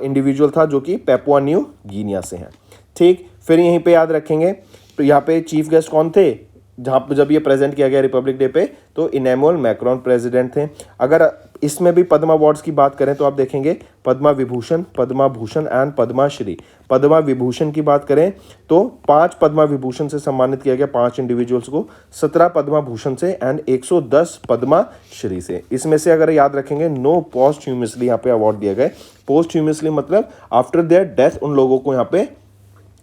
इंडिविजुअल था जो कि पेपुआ न्यू गिनिया से हैं, ठीक। फिर यहीं पे याद रखेंगे तो यहाँ पे चीफ गेस्ट कौन थे जहाँ जब ये प्रेजेंट किया गया रिपब्लिक डे पे, तो इमैनुअल मैक्रोन प्रेसिडेंट थे। अगर इसमें भी पद्मा अवार्ड्स की बात करें तो आप देखेंगे पद्मा विभूषण, पद्मा भूषण एंड पद्मा श्री। पद्मा विभूषण की बात करें तो 5 पद्मा विभूषण से सम्मानित किया गया 5 इंडिविजुअल्स को, 17 पद्मा भूषण से एंड 110 पद्मा श्री से। इसमें से अगर याद रखेंगे नो पोस्ट ह्यूमसली यहाँ पे अवार्ड दिए गए। पोस्ट ह्यूमसली मतलब आफ्टर देयर डेथ उन लोगों को यहाँ पे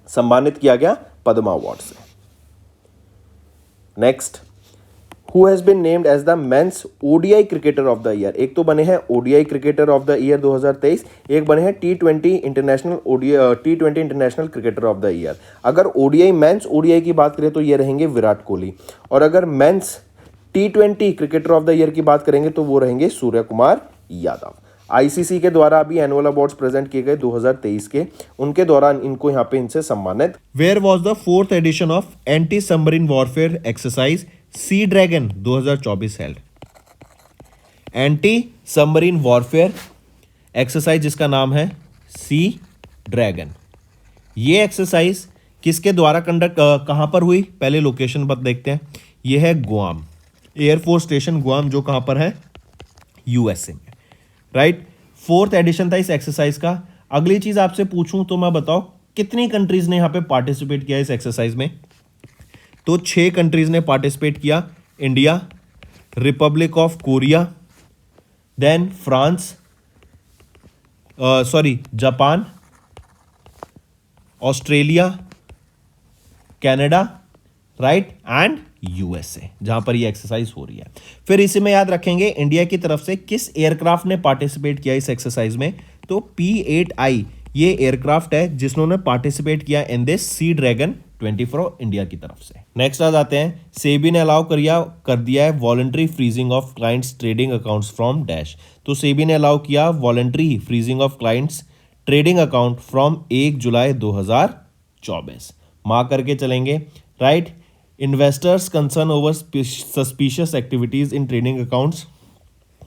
सम्मानित किया गया पद्मा अवार्ड से। Next, who has been named as the men's ODI cricketer of the year. एक तो बने हैं ODI cricketer of the year 2023, एक बने हैं T20 international cricketer of the year. अगर ओडीआई मेंस ओडीआई की बात करें तो ये रहेंगे विराट कोहली, और अगर men's T20 cricketer of the year की बात करेंगे तो वो रहेंगे सूर्य कुमार यादव। आईसीसी के द्वारा अभी एनुअल अवार्ड्स प्रेजेंट किए गए 2023 के, उनके दौरान इनको यहाँ पे इनसे सम्मानित। Where was the 4th edition of anti submarine warfare exercise sea dragon 2024 held. Anti submarine warfare exercise जिसका नाम है सी ड्रैगन, ये एक्सरसाइज किसके द्वारा कंडक्ट कहां पर हुई, पहले लोकेशन पर देखते हैं। यह है गुआम एयरफोर्स स्टेशन, गुआम जो कहां पर है, यूएसए में, राइट। 4th एडिशन था इस एक्सरसाइज का। अगली चीज आपसे पूछूं तो मैं बताओ कितनी कंट्रीज ने यहां पे पार्टिसिपेट किया इस एक्सरसाइज में। तो 6 कंट्रीज ने पार्टिसिपेट किया, India, republic of Korea, then France, Japan, Australia, Canada, right, and USA, जहां पर ये एक्सरसाइज हो रही है। फिर इसी में याद रखेंगे इंडिया की तरफ से किस एयरक्राफ्ट ने पार्टिसिपेट किया इस एक्सरसाइज में। तो P-8I ये एयरक्राफ्ट है जिसने पार्टिसिपेट किया in this sea dragon 24 India की तरफ से। नेक्स्ट आ जाते हैं, सेबी ने अलाउ कर दिया है voluntary freezing of clients trading accounts from dash. तो सेबी ने अलाउ किया voluntary freezing of clients trading account from 1 July 2024। Mark करके चलेंगे, right. Investors concern over suspicious activities in trading accounts,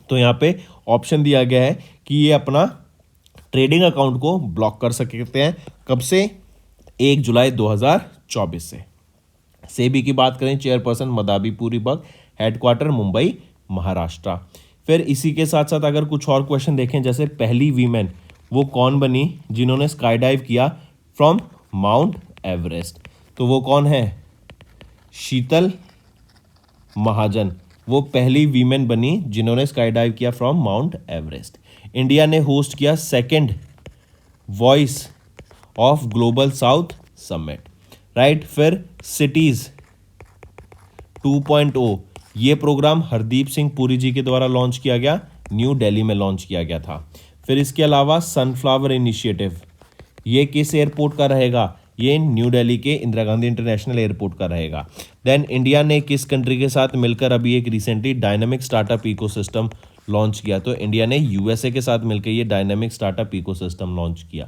तो यहाँ पे ऑप्शन दिया गया है कि ये अपना ट्रेडिंग अकाउंट को ब्लॉक कर सकते हैं, कब से, 1 जुलाई 2024 से। सेबी की बात करें, चेयरपर्सन मदाबीपुरी बग, हेडक्वार्टर मुंबई महाराष्ट्र। फिर इसी के साथ साथ अगर कुछ और क्वेश्चन देखें, जैसे पहली वीमेन वो कौन बनी जिन्होंने स्काई डाइव किया फ्रॉम माउंट एवरेस्ट, तो वो कौन है, शीतल महाजन, वो पहली वीमेन बनी जिन्होंने स्काई डाइव किया फ्रॉम माउंट एवरेस्ट। इंडिया ने होस्ट किया 2nd voice of global south summit, right. फिर सिटीज 2.0 ये प्रोग्राम हरदीप सिंह पुरी जी के द्वारा लॉन्च किया गया न्यू दिल्ली में लॉन्च किया गया था। फिर इसके अलावा सनफ्लावर इनिशिएटिव, ये किस एयरपोर्ट का रहेगा? ये न्यू दिल्ली के इंदिरा गांधी इंटरनेशनल एयरपोर्ट का रहेगा। देन इंडिया ने किस कंट्री के साथ मिलकर अभी एक recently dynamic startup ecosystem launch किया? तो इंडिया ने यूएसए के साथ मिलकर ये डायनामिक स्टार्टअप इकोसिस्टम लॉन्च किया,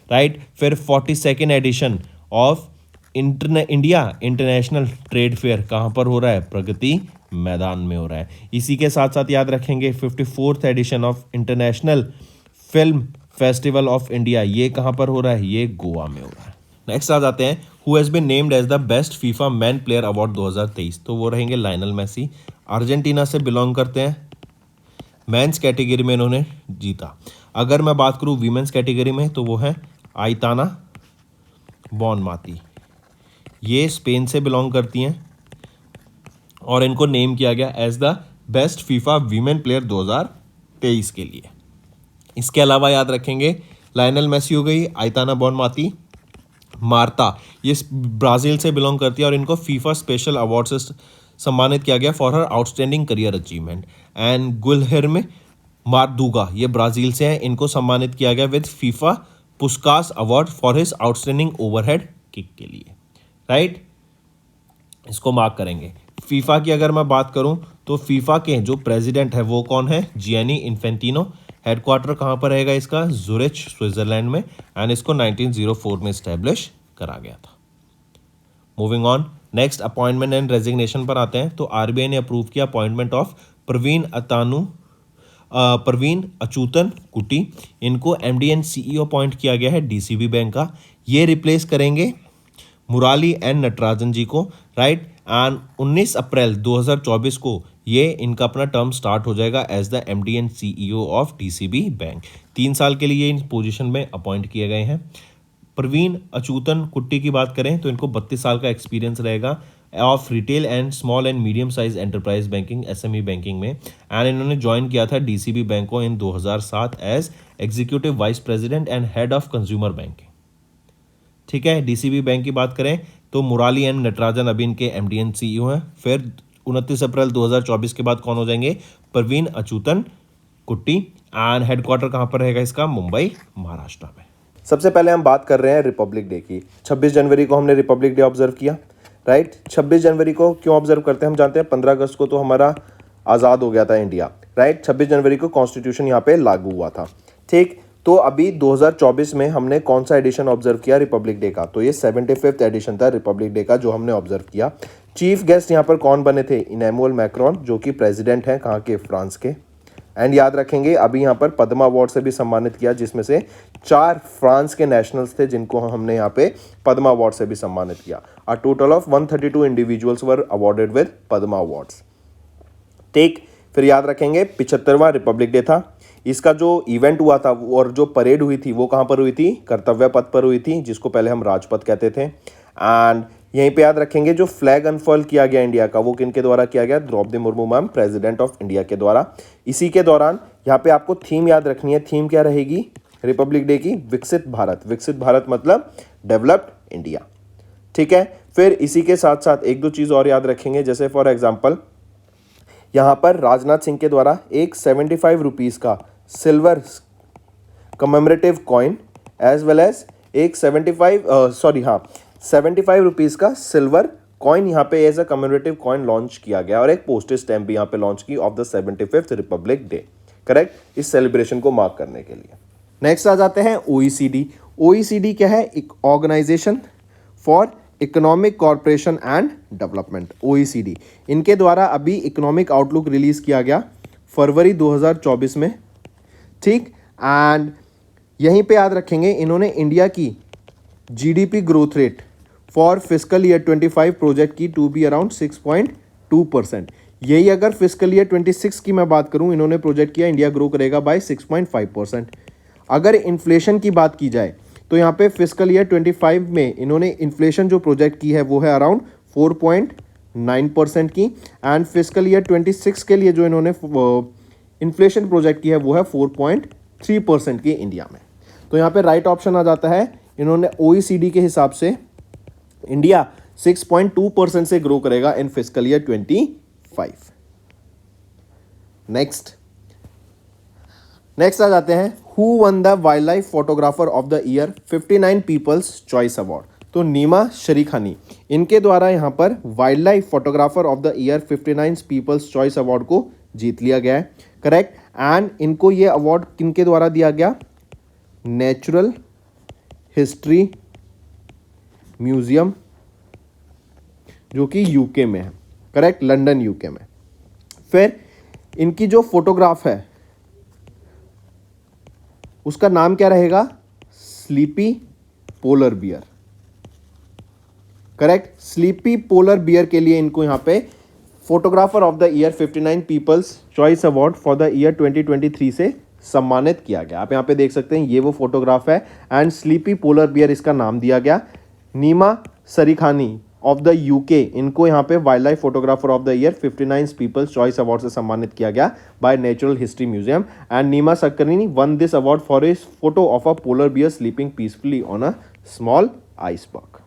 राइट। फिर 42nd edition of India international trade fair कहाँ पर हो रहा है? प्रगति मैदान में हो रहा है। इसी के साथ साथ याद रखेंगे 54th edition of international film festival of India, ये कहाँ पर हो रहा है? ये गोवा में हो रहा है। नेक्स्ट आ जाते हैं, who has been named as the best FIFA man player award 2023, तो वो रहेंगे लायनल मेसी, अर्जेंटीना से बिलोंग करते हैं। मेंस कैटेगरी में इन्होंने जीता। अगर मैं बात करूँ वीमेंस कैटेगरी में तो वो है आइताना बॉनमाती, ये स्पेन से बिलोंग करती हैं और इनको नेम किया गया as the best FIFA women player 2023 के लिए। इसके अलावा याद रखेंगे लायनल मेसी हो गई, आइताना बॉनमाती, मार्ता, ये ब्राज़ील से बिलोंग करती है और इनको फीफा स्पेशल अवार्ड से सम्मानित किया गया for her outstanding career achievement. And Guilherme Madruga, ये ब्राज़ील से हैं, इनको सम्मानित किया गया with FIFA Puskas award for his outstanding overhead kick के लिए, राइट। इसको मार्क करेंगे। फीफा की अगर मैं बात करूं तो फीफा के जो प्रेसिडेंट है वो कौन है? Gianni Infantino. हेडक्वार्टर कहाँ पर रहेगा इसका? ज़ुरिच स्विट्जरलैंड में, एंड इसको 1904 में इस्टेब्लिश करा गया था। Moving on, next appointment and resignation पर आते हैं। तो आरबीआई ने अप्रूव किया अपॉइंटमेंट ऑफ प्रवीण अचूतन कुटी, इनको एमडी एंड सीईओ अपॉइंट किया गया है डीसीबी बैंक का। ये रिप्लेस करेंगे मुराली एन नटराजन जी को, राइट। एंड 19 अप्रैल 2024 को ये इनका अपना टर्म स्टार्ट हो जाएगा as the MD and CEO of DCB bank. 3 साल के लिए इन पोजीशन में अपॉइंट किए गए हैं। प्रवीण अचूतन कुट्टी की बात करें तो इनको 32 साल का एक्सपीरियंस रहेगा of retail and small and medium size enterprise banking SME banking में, एंड इन्होंने ज्वाइन किया था डीसीबी बैंक को in 2007 as executive vice president and head of consumer banking. ठीक है, डीसीबी बैंक की बात करें तो मुराली एन नटराजन अभी इनके एमडी एंड सीईओ हैं। फिर 29 अप्रैल 2024 के बाद कौन हो जाएंगे? प्रवीण अचूतन कुट्टी, एंड हेडक्वार्टर कहाँ पर रहेगा इसका? मुंबई, महाराष्ट्र में। सबसे पहले हम बात कर रहे हैं रिपब्लिक डे की। 26 जनवरी को हमने रिपब्लिक डे ऑब्जर्व किया, राइट। 26 जनवरी को क्यों ऑब्जर्व करते हैं? हम जानते हैं 15 अगस्त को तो हमारा आज़ाद हो गया था इंडिया, राइट। 26 जनवरी को कॉन्स्टिट्यूशन यहाँ पे लागू हुआ था, ठीक। तो अभी 2024 में हमने कौन सा एडिशन ऑब्जर्व किया रिपब्लिक डे का? तो ये 75th एडिशन था रिपब्लिक डे का जो हमने ऑब्जर्व किया। चीफ गेस्ट यहाँ पर कौन बने थे? इमैनुअल मैक्रोन, जो कि प्रेसिडेंट हैं कहाँ के? फ्रांस के। एंड याद रखेंगे अभी यहाँ पर पद्मा अवार्ड से भी सम्मानित किया, जिसमें से 4 फ्रांस के नेशनल्स थे जिनको हमने यहाँ पे पद्मा अवार्ड से भी सम्मानित किया। A total of 132 individuals were awarded with Padma awards, ठीक। फिर याद रखेंगे 75वां रिपब्लिक डे था। इसका जो इवेंट हुआ था और जो परेड हुई थी वो कहाँ पर हुई थी? कर्तव्य पथ पर हुई थी, जिसको पहले हम राजपथ कहते थे। एंड यहीं पे याद रखेंगे जो फ्लैग अनफर्ल किया गया इंडिया का, वो किन के द्वारा किया गया? Draupadi Murmu ma'am, president of India के द्वारा। इसी के दौरान यहाँ पे आपको थीम याद रखनी है। थीम क्या रहेगी रिपब्लिक डे की? विकसित भारत। विकसित भारत मतलब डेवलप्ड इंडिया, ठीक है। फिर इसी के साथ साथ एक दो चीज़ और याद रखेंगे, जैसे फॉर एग्जाम्पल यहाँ पर राजनाथ सिंह के द्वारा एक 75 रुपीज़ का silver commemorative coin as well as एक 75 रुपीज़ का सिल्वर कॉइन यहाँ पे as a commemorative coin launch किया गया, और एक पोस्टेज स्टैम्प भी यहाँ पे लॉन्च की of the 75th Republic day, correct, इस सेलिब्रेशन को मार्क करने के लिए। नेक्स्ट आ जाते हैं ओईसीडी। ओईसीडी क्या है? एक organization for economic corporation and development, OECD. इनके द्वारा अभी इकोनॉमिक आउटलुक रिलीज किया गया फरवरी 2024 में, ठीक। एंड यहीं पे याद रखेंगे इन्होंने इंडिया की GDP growth rate for fiscal year 25 project की टू बी अराउंड 6.2%। यही अगर फिस्कल ईयर 26 की मैं बात करूं, इन्होंने प्रोजेक्ट किया इंडिया ग्रो करेगा बाय 6.5%। अगर इन्फ्लेशन की बात की जाए तो यहाँ पे फिस्कल ईयर 25 में इन्होंने इन्फ्लेशन जो प्रोजेक्ट की है वो है अराउंड 4.9% की, एंड फिस्कल ईयर 26 के लिए जो इन्होंने इन्फ्लेशन प्रोजेक्ट की है वो है 4.3% की इंडिया में। तो यहाँ पे राइट ऑप्शन आ जाता है, इन्होंने ओईसीडी के हिसाब से इंडिया 6.2% से ग्रो करेगा इन फिस्कल ईयर 25। नेक्स्ट नेक्स्ट आ जाते हैं, who one the wild life photographer of the year 59 people's choice award. तो नीमा शरीखानी, इनके द्वारा यहाँ पर wild life photographer of the year 59 people's choice award को जीत लिया गया है, करेक्ट। एंड इनको ये अवार्ड किनके द्वारा दिया गया, नेचुरल हिस्ट्री म्यूजियम जो कि यूके में है, करेक्ट, लंदन यूके में। फिर इनकी जो फोटोग्राफ है उसका नाम क्या रहेगा, sleepy polar bear, correct. Sleepy polar bear के लिए इनको यहाँ पे photographer of the year 59 people's choice award for the year 2023 से सम्मानित किया गया। आप यहाँ पे देख सकते हैं ये वो फोटोग्राफ है एंड स्लीपी पोलर बियर इसका नाम दिया गया। Nima Sarikhani of the UK, इनको यहाँ पे wildlife photographer of the year 59 people's choice award से सम्मानित किया गया by natural history museum. And Nima Sarikhani won this award for his photo of a polar bear sleeping peacefully on a small iceberg.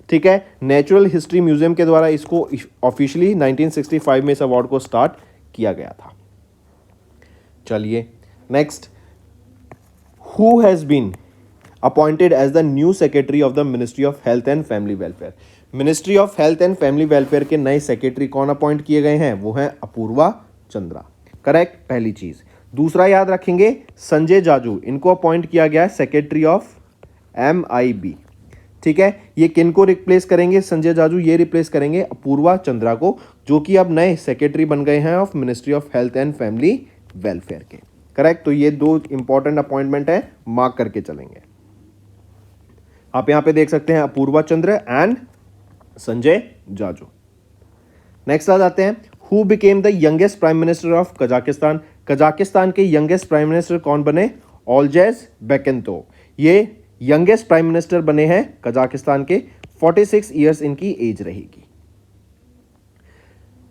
ठीक है, natural history museum के द्वारा इसको officially 1965 में इस अवार्ड को स्टार्ट किया गया था। चलिए next, who has been appointed as the new secretary of the ministry of health and family welfare. Ministry of health and family welfare के नए सेक्रेटरी कौन अपॉइंट किए गए हैं, वो हैं अपूर्वा चंद्रा, करेक्ट, पहली चीज। दूसरा याद रखेंगे, संजय जाजू, इनको अपॉइंट किया गया सेक्रेटरी ऑफ MIB। ठीक है, ये किन को रिप्लेस करेंगे, संजय जाजू ये रिप्लेस करेंगे अपूर्वा चंद्रा को, जो कि अब नए सेक्रेटरी बन गए हैं of ministry of health and family welfare के, करेक्ट। तो ये दो इंपॉर्टेंट अपॉइंटमेंट है, मार्क करके चलेंगे। आप यहां पे देख सकते हैं अपूर्वा चंद्र एंड संजय जाजू। नेक्स्ट आ जाते हैं, who became the youngest prime minister of Kazakhstan. Kazakhstan के यंगेस्ट प्राइम मिनिस्टर कौन बने, ओल्जेस बेकेंतो, ये यंगेस्ट प्राइम मिनिस्टर बने हैं कजाकिस्तान के। 46 ईयर्स इनकी एज रहेगी।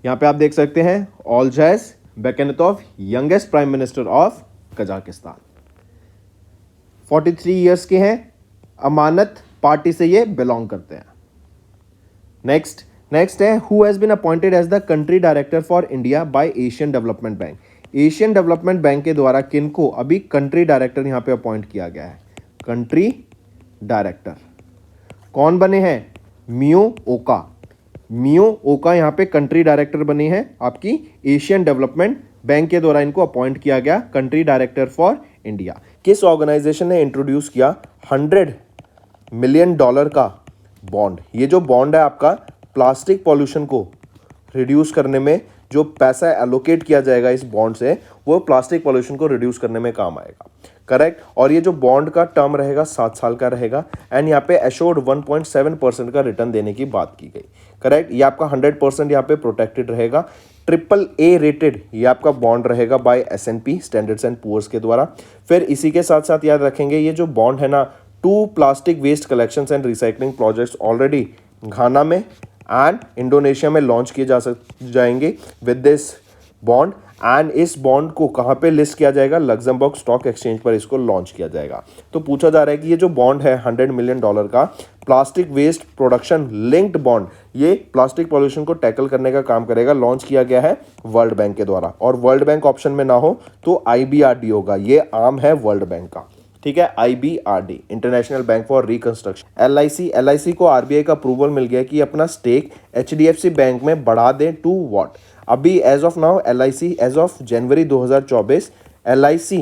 यहां पे आप देख सकते हैं Olzhas Bektenov, youngest prime minister of Kazakhstan, 43 years के हैं, अमानत पार्टी से ये बिलोंग करते हैं। नेक्स्ट है, who has been appointed as the country director for India by Asian development bank. Asian development bank के द्वारा किनको अभी कंट्री डायरेक्टर यहां पे अपॉइंट किया गया है, कंट्री डायरेक्टर कौन बने हैं, मियो ओका। मियो ओका यहां पे कंट्री डायरेक्टर बने हैं आपकी एशियन डेवलपमेंट बैंक के द्वारा, इनको अपॉइंट किया गया कंट्री डायरेक्टर फॉर इंडिया। किस ऑर्गेनाइजेशन ने इंट्रोड्यूस किया, $100 मिलियन का बॉन्ड। ये जो बॉन्ड है आपका प्लास्टिक पॉल्यूशन को रिड्यूस करने में जो पैसा एलोकेट किया जाएगा इस बॉन्ड से, वो प्लास्टिक पॉल्यूशन को रिड्यूस करने में काम आएगा, करेक्ट। और ये जो बॉन्ड का टर्म रहेगा 7 साल का रहेगा एंड यहाँ पे एश्योर्ड 1.7% का रिटर्न देने की बात की गई, करेक्ट। ये आपका 100% यहाँ पे प्रोटेक्टेड रहेगा। AAA रेटेड ये आपका बॉन्ड रहेगा bye S&P standards and Poor's के द्वारा। फिर इसी के साथ साथ याद रखेंगे, ये जो बॉन्ड है ना, 2 plastic waste collection and recycling projects already Ghana में एंड इंडोनेशिया में लॉन्च किए जाएंगे विद दिस बॉन्ड। एंड इस बॉन्ड को कहाँ पे लिस्ट किया जाएगा, लग्जमबर्ग स्टॉक एक्सचेंज पर इसको लॉन्च किया जाएगा। तो पूछा जा रहा है कि ये जो बॉन्ड है $100 मिलियन का plastic waste production linked bond, ये प्लास्टिक पॉल्यूशन को टैकल करने का काम करेगा। लॉन्च किया गया है वर्ल्ड बैंक के द्वारा, और वर्ल्ड बैंक ऑप्शन में ना हो तो IBRD होगा, ये आम है वर्ल्ड बैंक का, ठीक है, IBRD, international bank for reconstruction. LIC को RBI का अप्रूवल मिल गया कि अपना स्टेक HDFC बैंक में बढ़ा दें टू व्हाट। अभी as of now LIC as of January 2024 LIC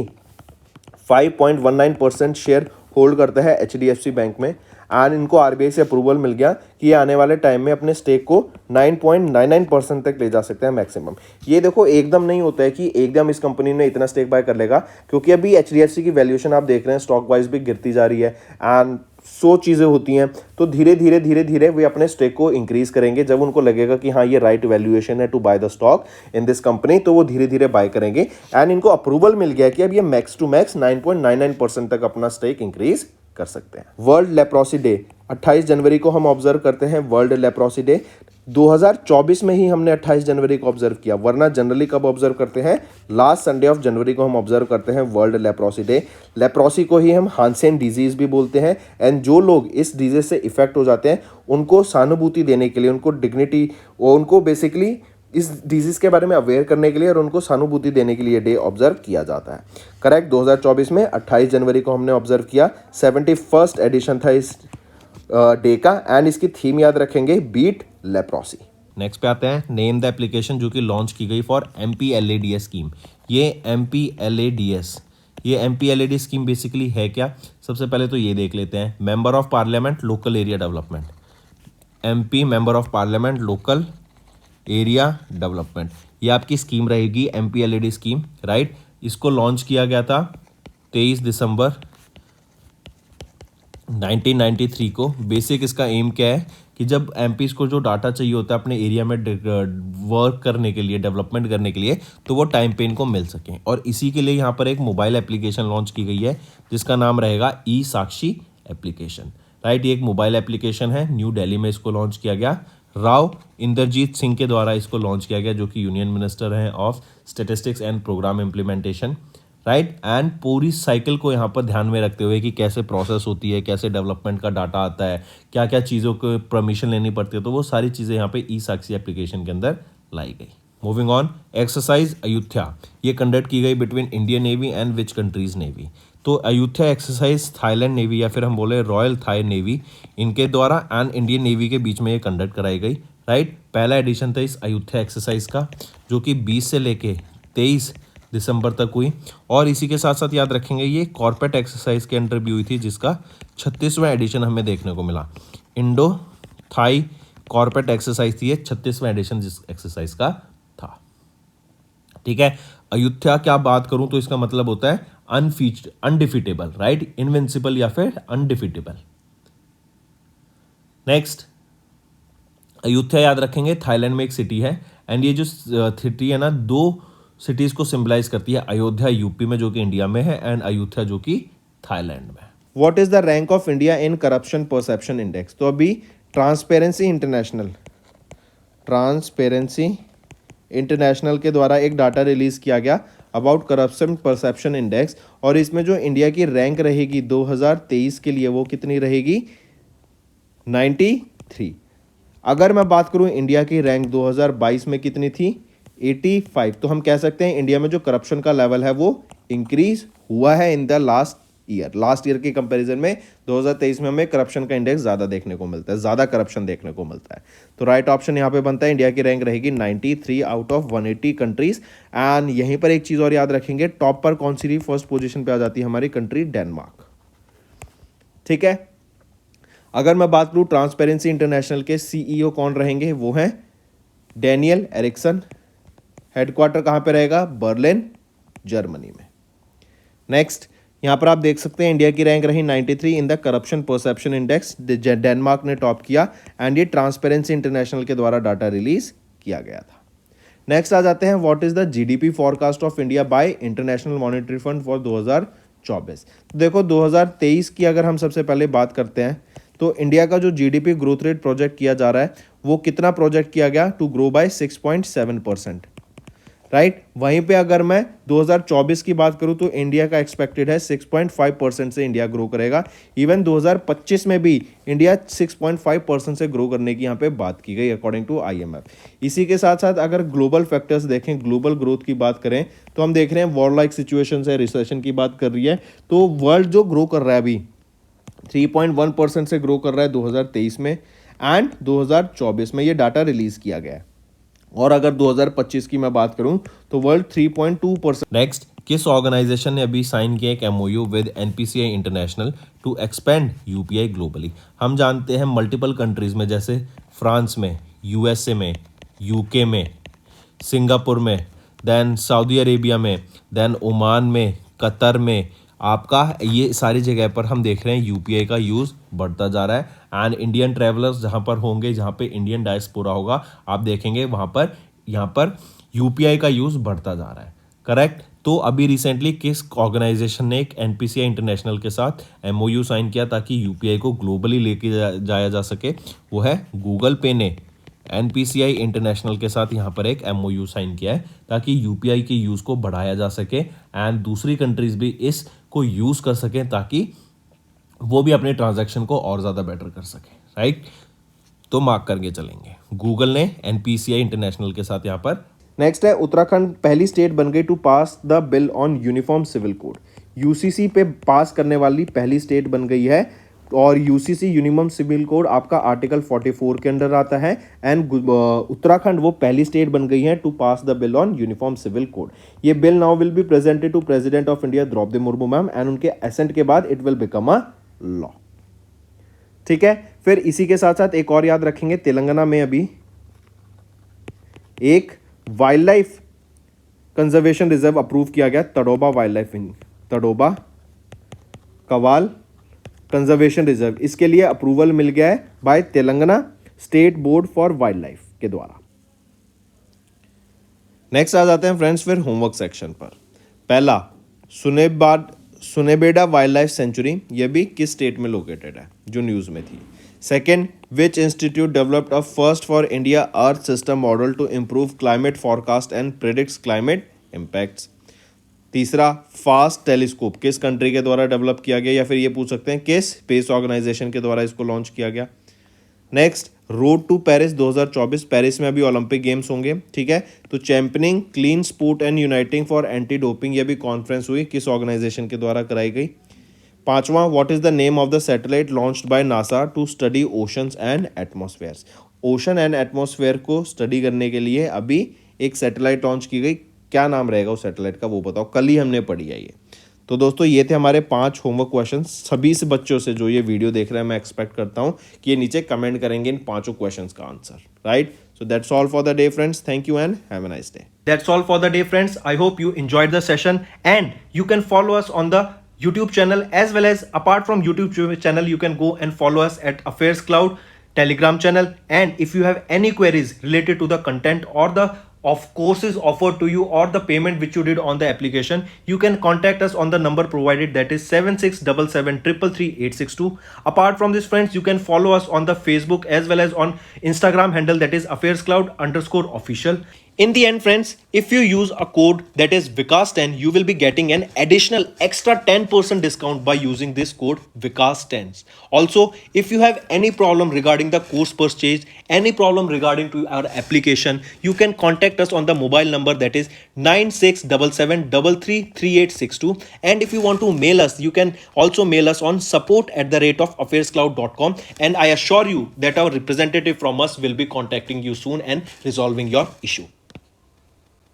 5.19% share hold करता है HDFC बैंक में एंड इनको RBI से अप्रूवल मिल गया कि ये आने वाले टाइम में अपने स्टेक को 9.99% तक ले जा सकते हैं मैक्सिमम। ये देखो एकदम नहीं होता है कि एकदम इस कंपनी ने इतना स्टेक बाय कर लेगा, क्योंकि अभी HDFC की वैल्यूएशन आप देख रहे हैं स्टॉक वाइज भी गिरती जा रही है एंड 100 चीज़ें होती हैं। तो धीरे धीरे वे अपने स्टेक को इंक्रीज करेंगे। जब उनको लगेगा कि हाँ ये राइट वैल्यूएशन है to buy the stock in this company, तो वो धीरे धीरे बाय करेंगे एंड इनको अप्रूवल मिल गया कि अब ये मैक्स टू मैक्स 9.99% तक अपना स्टेक इंक्रीज कर सकते हैं। वर्ल्ड लेप्रोसी डे 28 जनवरी को हम ऑब्जर्व करते हैं। वर्ल्ड लेप्रोसी डे 2024 में ही हमने 28 जनवरी को ऑब्जर्व किया, वरना जनरली कब ऑब्जर्व करते हैं, लास्ट संडे ऑफ जनवरी को हम ऑब्जर्व करते हैं वर्ल्ड लेप्रोसी डे। लेप्रोसी को ही हम हांसेन डिजीज भी बोलते हैं एंड जो लोग इस डिजीज से इफेक्ट हो जाते हैं उनको सहानुभूति देने के लिए, उनको डिग्निटी, उनको बेसिकली इस डिजीज के बारे में अवेयर करने के लिए और उनको सहानुभूति देने के लिए डे ऑब्जर्व किया जाता है। करेक्ट, 2024 में 28 जनवरी को हमने ऑब्जर्व किया। 71st एडिशन था इस डे का एंड इसकी थीम याद रखेंगे, बीट लेप्रोसी। नेक्स्ट पे आते हैं, नेम द एप्लीकेशन जो कि लॉन्च की गई फॉर MPLADS स्कीम। ये MPLADS, ये MPLAD स्कीम बेसिकली है क्या? सबसे पहले तो ये देख लेते हैं, member of parliament local area development, MP member of parliament local area development, ये आपकी स्कीम रहेगी MPLAD स्कीम, राइट। इसको लॉन्च किया गया था 23 दिसंबर 1993 को। बेसिक इसका एम क्या है कि जब एमपीज को जो डाटा चाहिए होता है अपने एरिया में वर्क करने के लिए, डेवलपमेंट करने के लिए, तो वो टाइम पे इनको मिल सकें। और इसी के लिए यहाँ पर एक मोबाइल एप्लीकेशन लॉन्च की गई है जिसका नाम रहेगा ई साक्षी एप्लीकेशन, राइट। ये एक मोबाइल एप्लीकेशन है, न्यू दिल्ली में इसको लॉन्च किया गया। राव इंद्रजीत सिंह के द्वारा इसको लॉन्च किया गया, जो कि यूनियन मिनिस्टर हैं of statistics and programme implementation, right. And पूरी साइकिल को यहाँ पर ध्यान में रखते हुए कि कैसे प्रोसेस होती है, कैसे डेवलपमेंट का डाटा आता है, क्या क्या चीज़ों को परमिशन लेनी पड़ती है, तो वो सारी चीज़ें यहाँ पे ई साक्षी एप्लीकेशन के अंदर लाई गई। मूविंग ऑन, एक्सरसाइज अयोध्या, ये कंडक्ट की गई between Indian navy and which countries navy. तो अयोध्या एक्सरसाइज थाईलैंड नेवी या फिर हम बोले रॉयल थाई नेवी, इनके द्वारा एंड इंडियन नेवी के बीच में ये कंडक्ट कराई गई, राइट। पहला एडिशन था इस अयोध्या एक्सरसाइज का, जो कि 20 से लेके 23 दिसंबर तक हुई। और इसी के साथ साथ याद रखेंगे ये कॉर्पोरेट एक्सरसाइज के अंडर भी हुई थी, जिसका 36वां एडिशन हमें देखने को मिला। इंडो थाई कॉर्पोरेट एक्सरसाइज थी ये, 36वां एडिशन जिस एक्सरसाइज का था, ठीक है। अयोध्या क्या बात करूं तो इसका मतलब होता है अनडिफिटेबल, राइट, इनविंसिबल या फिर अनडिफिटेबल। नेक्स्ट, अयोध्या याद रखेंगे थाईलैंड में एक सिटी है एंड ये जो सिटी है ना, दो सिटीज को सिंबलाइज करती है, अयोध्या यूपी में जो कि इंडिया में है एंड अयोध्या जो कि थाईलैंड में। What is the rank of India in corruption perception index? तो अभी ट्रांसपेरेंसी इंटरनेशनल के द्वारा एक डाटा रिलीज किया गया अबाउट करप्शन परसेप्शन इंडेक्स, और इसमें जो इंडिया की रैंक रहेगी 2023 के लिए वो कितनी रहेगी? 93। अगर मैं बात करूं इंडिया की रैंक 2022 में कितनी थी? 85। तो हम कह सकते हैं इंडिया में जो करप्शन का लेवल है वो इंक्रीज हुआ है इन द लास्ट ईयर के कंपैरिजन में 2023 में हमें करप्शन का इंडेक्स ज़्यादा देखने को मिलता है, ज़्यादा करप्शन देखने को मिलता है। तो राइट ऑप्शन यहाँ पे बनता है, इंडिया की रैंक रहेगी 93 आउट ऑफ 180 कंट्रीज। एंड यहीं पर एक चीज़ और याद रखेंगे, टॉप पर कौन सी रही? फर्स्ट पोजीशन पे आ जाती है हमारी कंट्री डेनमार्क, ठीक है। अगर मैं बात करूँ ट्रांसपेरेंसी इंटरनेशनल के CEO कौन रहेंगे? वो हैं डैनियल एरिक्सन। हेडक्वार्टर कहाँ पे रहेगा? बर्लिन, जर्मनी में। नेक्स्ट, यहाँ पर आप देख सकते हैं इंडिया की रैंक रही 93 in the corruption perception index, Denmark ने टॉप किया एंड ये ट्रांसपेरेंसी इंटरनेशनल के द्वारा डाटा रिलीज किया गया था। नेक्स्ट आ जाते हैं, what is the GDP forecast of India by international monetary fund for 2024? तो देखो 2023 की अगर हम सबसे पहले बात करते हैं तो इंडिया का जो GDP ग्रोथ रेट प्रोजेक्ट किया जा रहा है वो कितना प्रोजेक्ट किया गया? टू ग्रो बाय 6.7%, राइट। वहीं पे अगर मैं 2024 की बात करूं तो इंडिया का एक्सपेक्टेड है 6.5% से इंडिया ग्रो करेगा। इवन 2025 में भी इंडिया 6.5% से ग्रो करने की यहाँ पे बात की गई अकॉर्डिंग टू IMF। इसी के साथ साथ अगर ग्लोबल फैक्टर्स देखें, ग्लोबल ग्रोथ की बात करें तो हम देख रहे हैं वॉर लाइक सिचुएशन है, रिसेशन की बात कर रही है, तो वर्ल्ड जो ग्रो कर रहा है अभी 3.1% से ग्रो कर रहा है 2023 में एंड 2024 में ये डाटा रिलीज किया गया है। और अगर 2025 की मैं बात करूं तो वर्ल्ड 3.2%। नेक्स्ट, किस ऑर्गेनाइजेशन ने अभी साइन किया एक MOU with NPCI international to expand UPI globally? हम जानते हैं मल्टीपल कंट्रीज में, जैसे फ्रांस में, USA में, UK में, सिंगापुर में, देन सऊदी अरेबिया में, देन ओमान में, कतर में, आपका ये सारी जगह पर हम देख रहे हैं UPI का यूज़ बढ़ता जा रहा है। एंड इंडियन ट्रैवलर्स जहाँ पर होंगे, जहाँ पे इंडियन डायस्पोरा होगा, आप देखेंगे वहाँ पर यहाँ पर UPI का यूज़ बढ़ता जा रहा है, करेक्ट। तो अभी रिसेंटली किस ऑर्गेनाइजेशन ने एक NPCI इंटरनेशनल के साथ MOU साइन किया ताकि UPI को ग्लोबली लेके जाया जा सके? वो है गूगल पे ने NPCI इंटरनेशनल के साथ यहाँ पर एक MOU साइन किया है ताकि UPI के यूज़ को बढ़ाया जा सके एंड दूसरी कंट्रीज भी इसको यूज़ कर सकें ताकि वो भी अपने ट्रांजैक्शन को और ज़्यादा बेटर कर सकें, राइट। तो मार्क करके चलेंगे। गूगल ने एनपीसीआई इंटरनेशनल के साथ यहाँ पर। नेक्स्ट है उत्तराखंड पहली स्टेट बन गई to pass the bill on uniform civil code. UCC पे पास करने वाली पहली स्टेट बन गई है और यूसीसी यूनिफॉर्म सिविल कोड आपका आर्टिकल 44 के अंडर आता है एंड उत्तराखंड वो पहली स्टेट बन गई है to pass the bill on uniform civil code. ये bill now will be presented to president of India Droupadi Murmu ma'am and उनके एसेंट के बाद it will become a law. ठीक है, फिर इसी के साथ साथ एक और याद रखेंगे, तेलंगाना में अभी एक wild life conservation reserve approve किया गया, Tadoba wild life Tadoba Kawal conservation reserve. इसके लिए अप्रूवल मिल गया है by Telangana state board for wild life के द्वारा। नेक्स्ट आ जाते हैं फ्रेंड्स फिर होमवर्क सेक्शन पर। पहला, सुनेबेडा वाइल्ड लाइफ सेंचुरी, यह भी किस स्टेट में लोकेटेड है जो न्यूज़ में थी। Second, which institute developed a first for India earth system model to improve climate forecast and predicts climate impacts. तीसरा, फास्ट टेलीस्कोप किस कंट्री के द्वारा डेवलप किया गया, या फिर ये पूछ सकते हैं किस स्पेस ऑर्गेनाइजेशन के द्वारा इसको लॉन्च किया गया। Next, road to Paris 2024, Paris में अभी ओलंपिक गेम्स होंगे, ठीक है, तो championing clean sport and uniting for anti doping, ये भी कॉन्फ्रेंस हुई, किस ऑर्गेनाइजेशन के द्वारा कराई गई। पांचवा, what is the name of the satellite launched by NASA to study oceans and atmospheres. Ocean and atmosphere को स्टडी करने के लिए अभी एक सैटेलाइट लॉन्च की गई, क्या नाम रहेगा उस सैटेलाइट का वो बताओ, कल ही हमने पढ़ी है ये। तो दोस्तों ये थे हमारे 5 होमवर्क क्वेश्चन। सभी से बच्चों से जो ये वीडियो देख रहे हैं मैं एक्सपेक्ट करता हूँ कि ये नीचे कमेंट करेंगे इन 5 क्वेश्चंस का answer, right. So that's all for the day, friends. Thank you and have a nice day. That's all for the day, friends. I hope you enjoyed the session and you can follow us on the YouTube channel as well as apart from YouTube channel, you can go and follow us at Affairs Cloud Telegram channel. And if you have any queries related to the content or the of courses offered to you or the payment which you did on the application, you can contact us on the number provided, that is 7677333862. Apart from this, friends, you can follow us on the Facebook as well as on Instagram handle, that is affairscloud_official. In the end, friends, if you use a code that is Vikas10, you will be getting an additional extra 10% discount by using this code Vikas10. Also, if you have any problem regarding the course purchase, any problem regarding to our application, you can contact us on the mobile number, that is 9677333862. And if you want to mail us, you can also mail us on support@affairscloud.com, and I assure you that our representative from us will be contacting you soon and resolving your issue.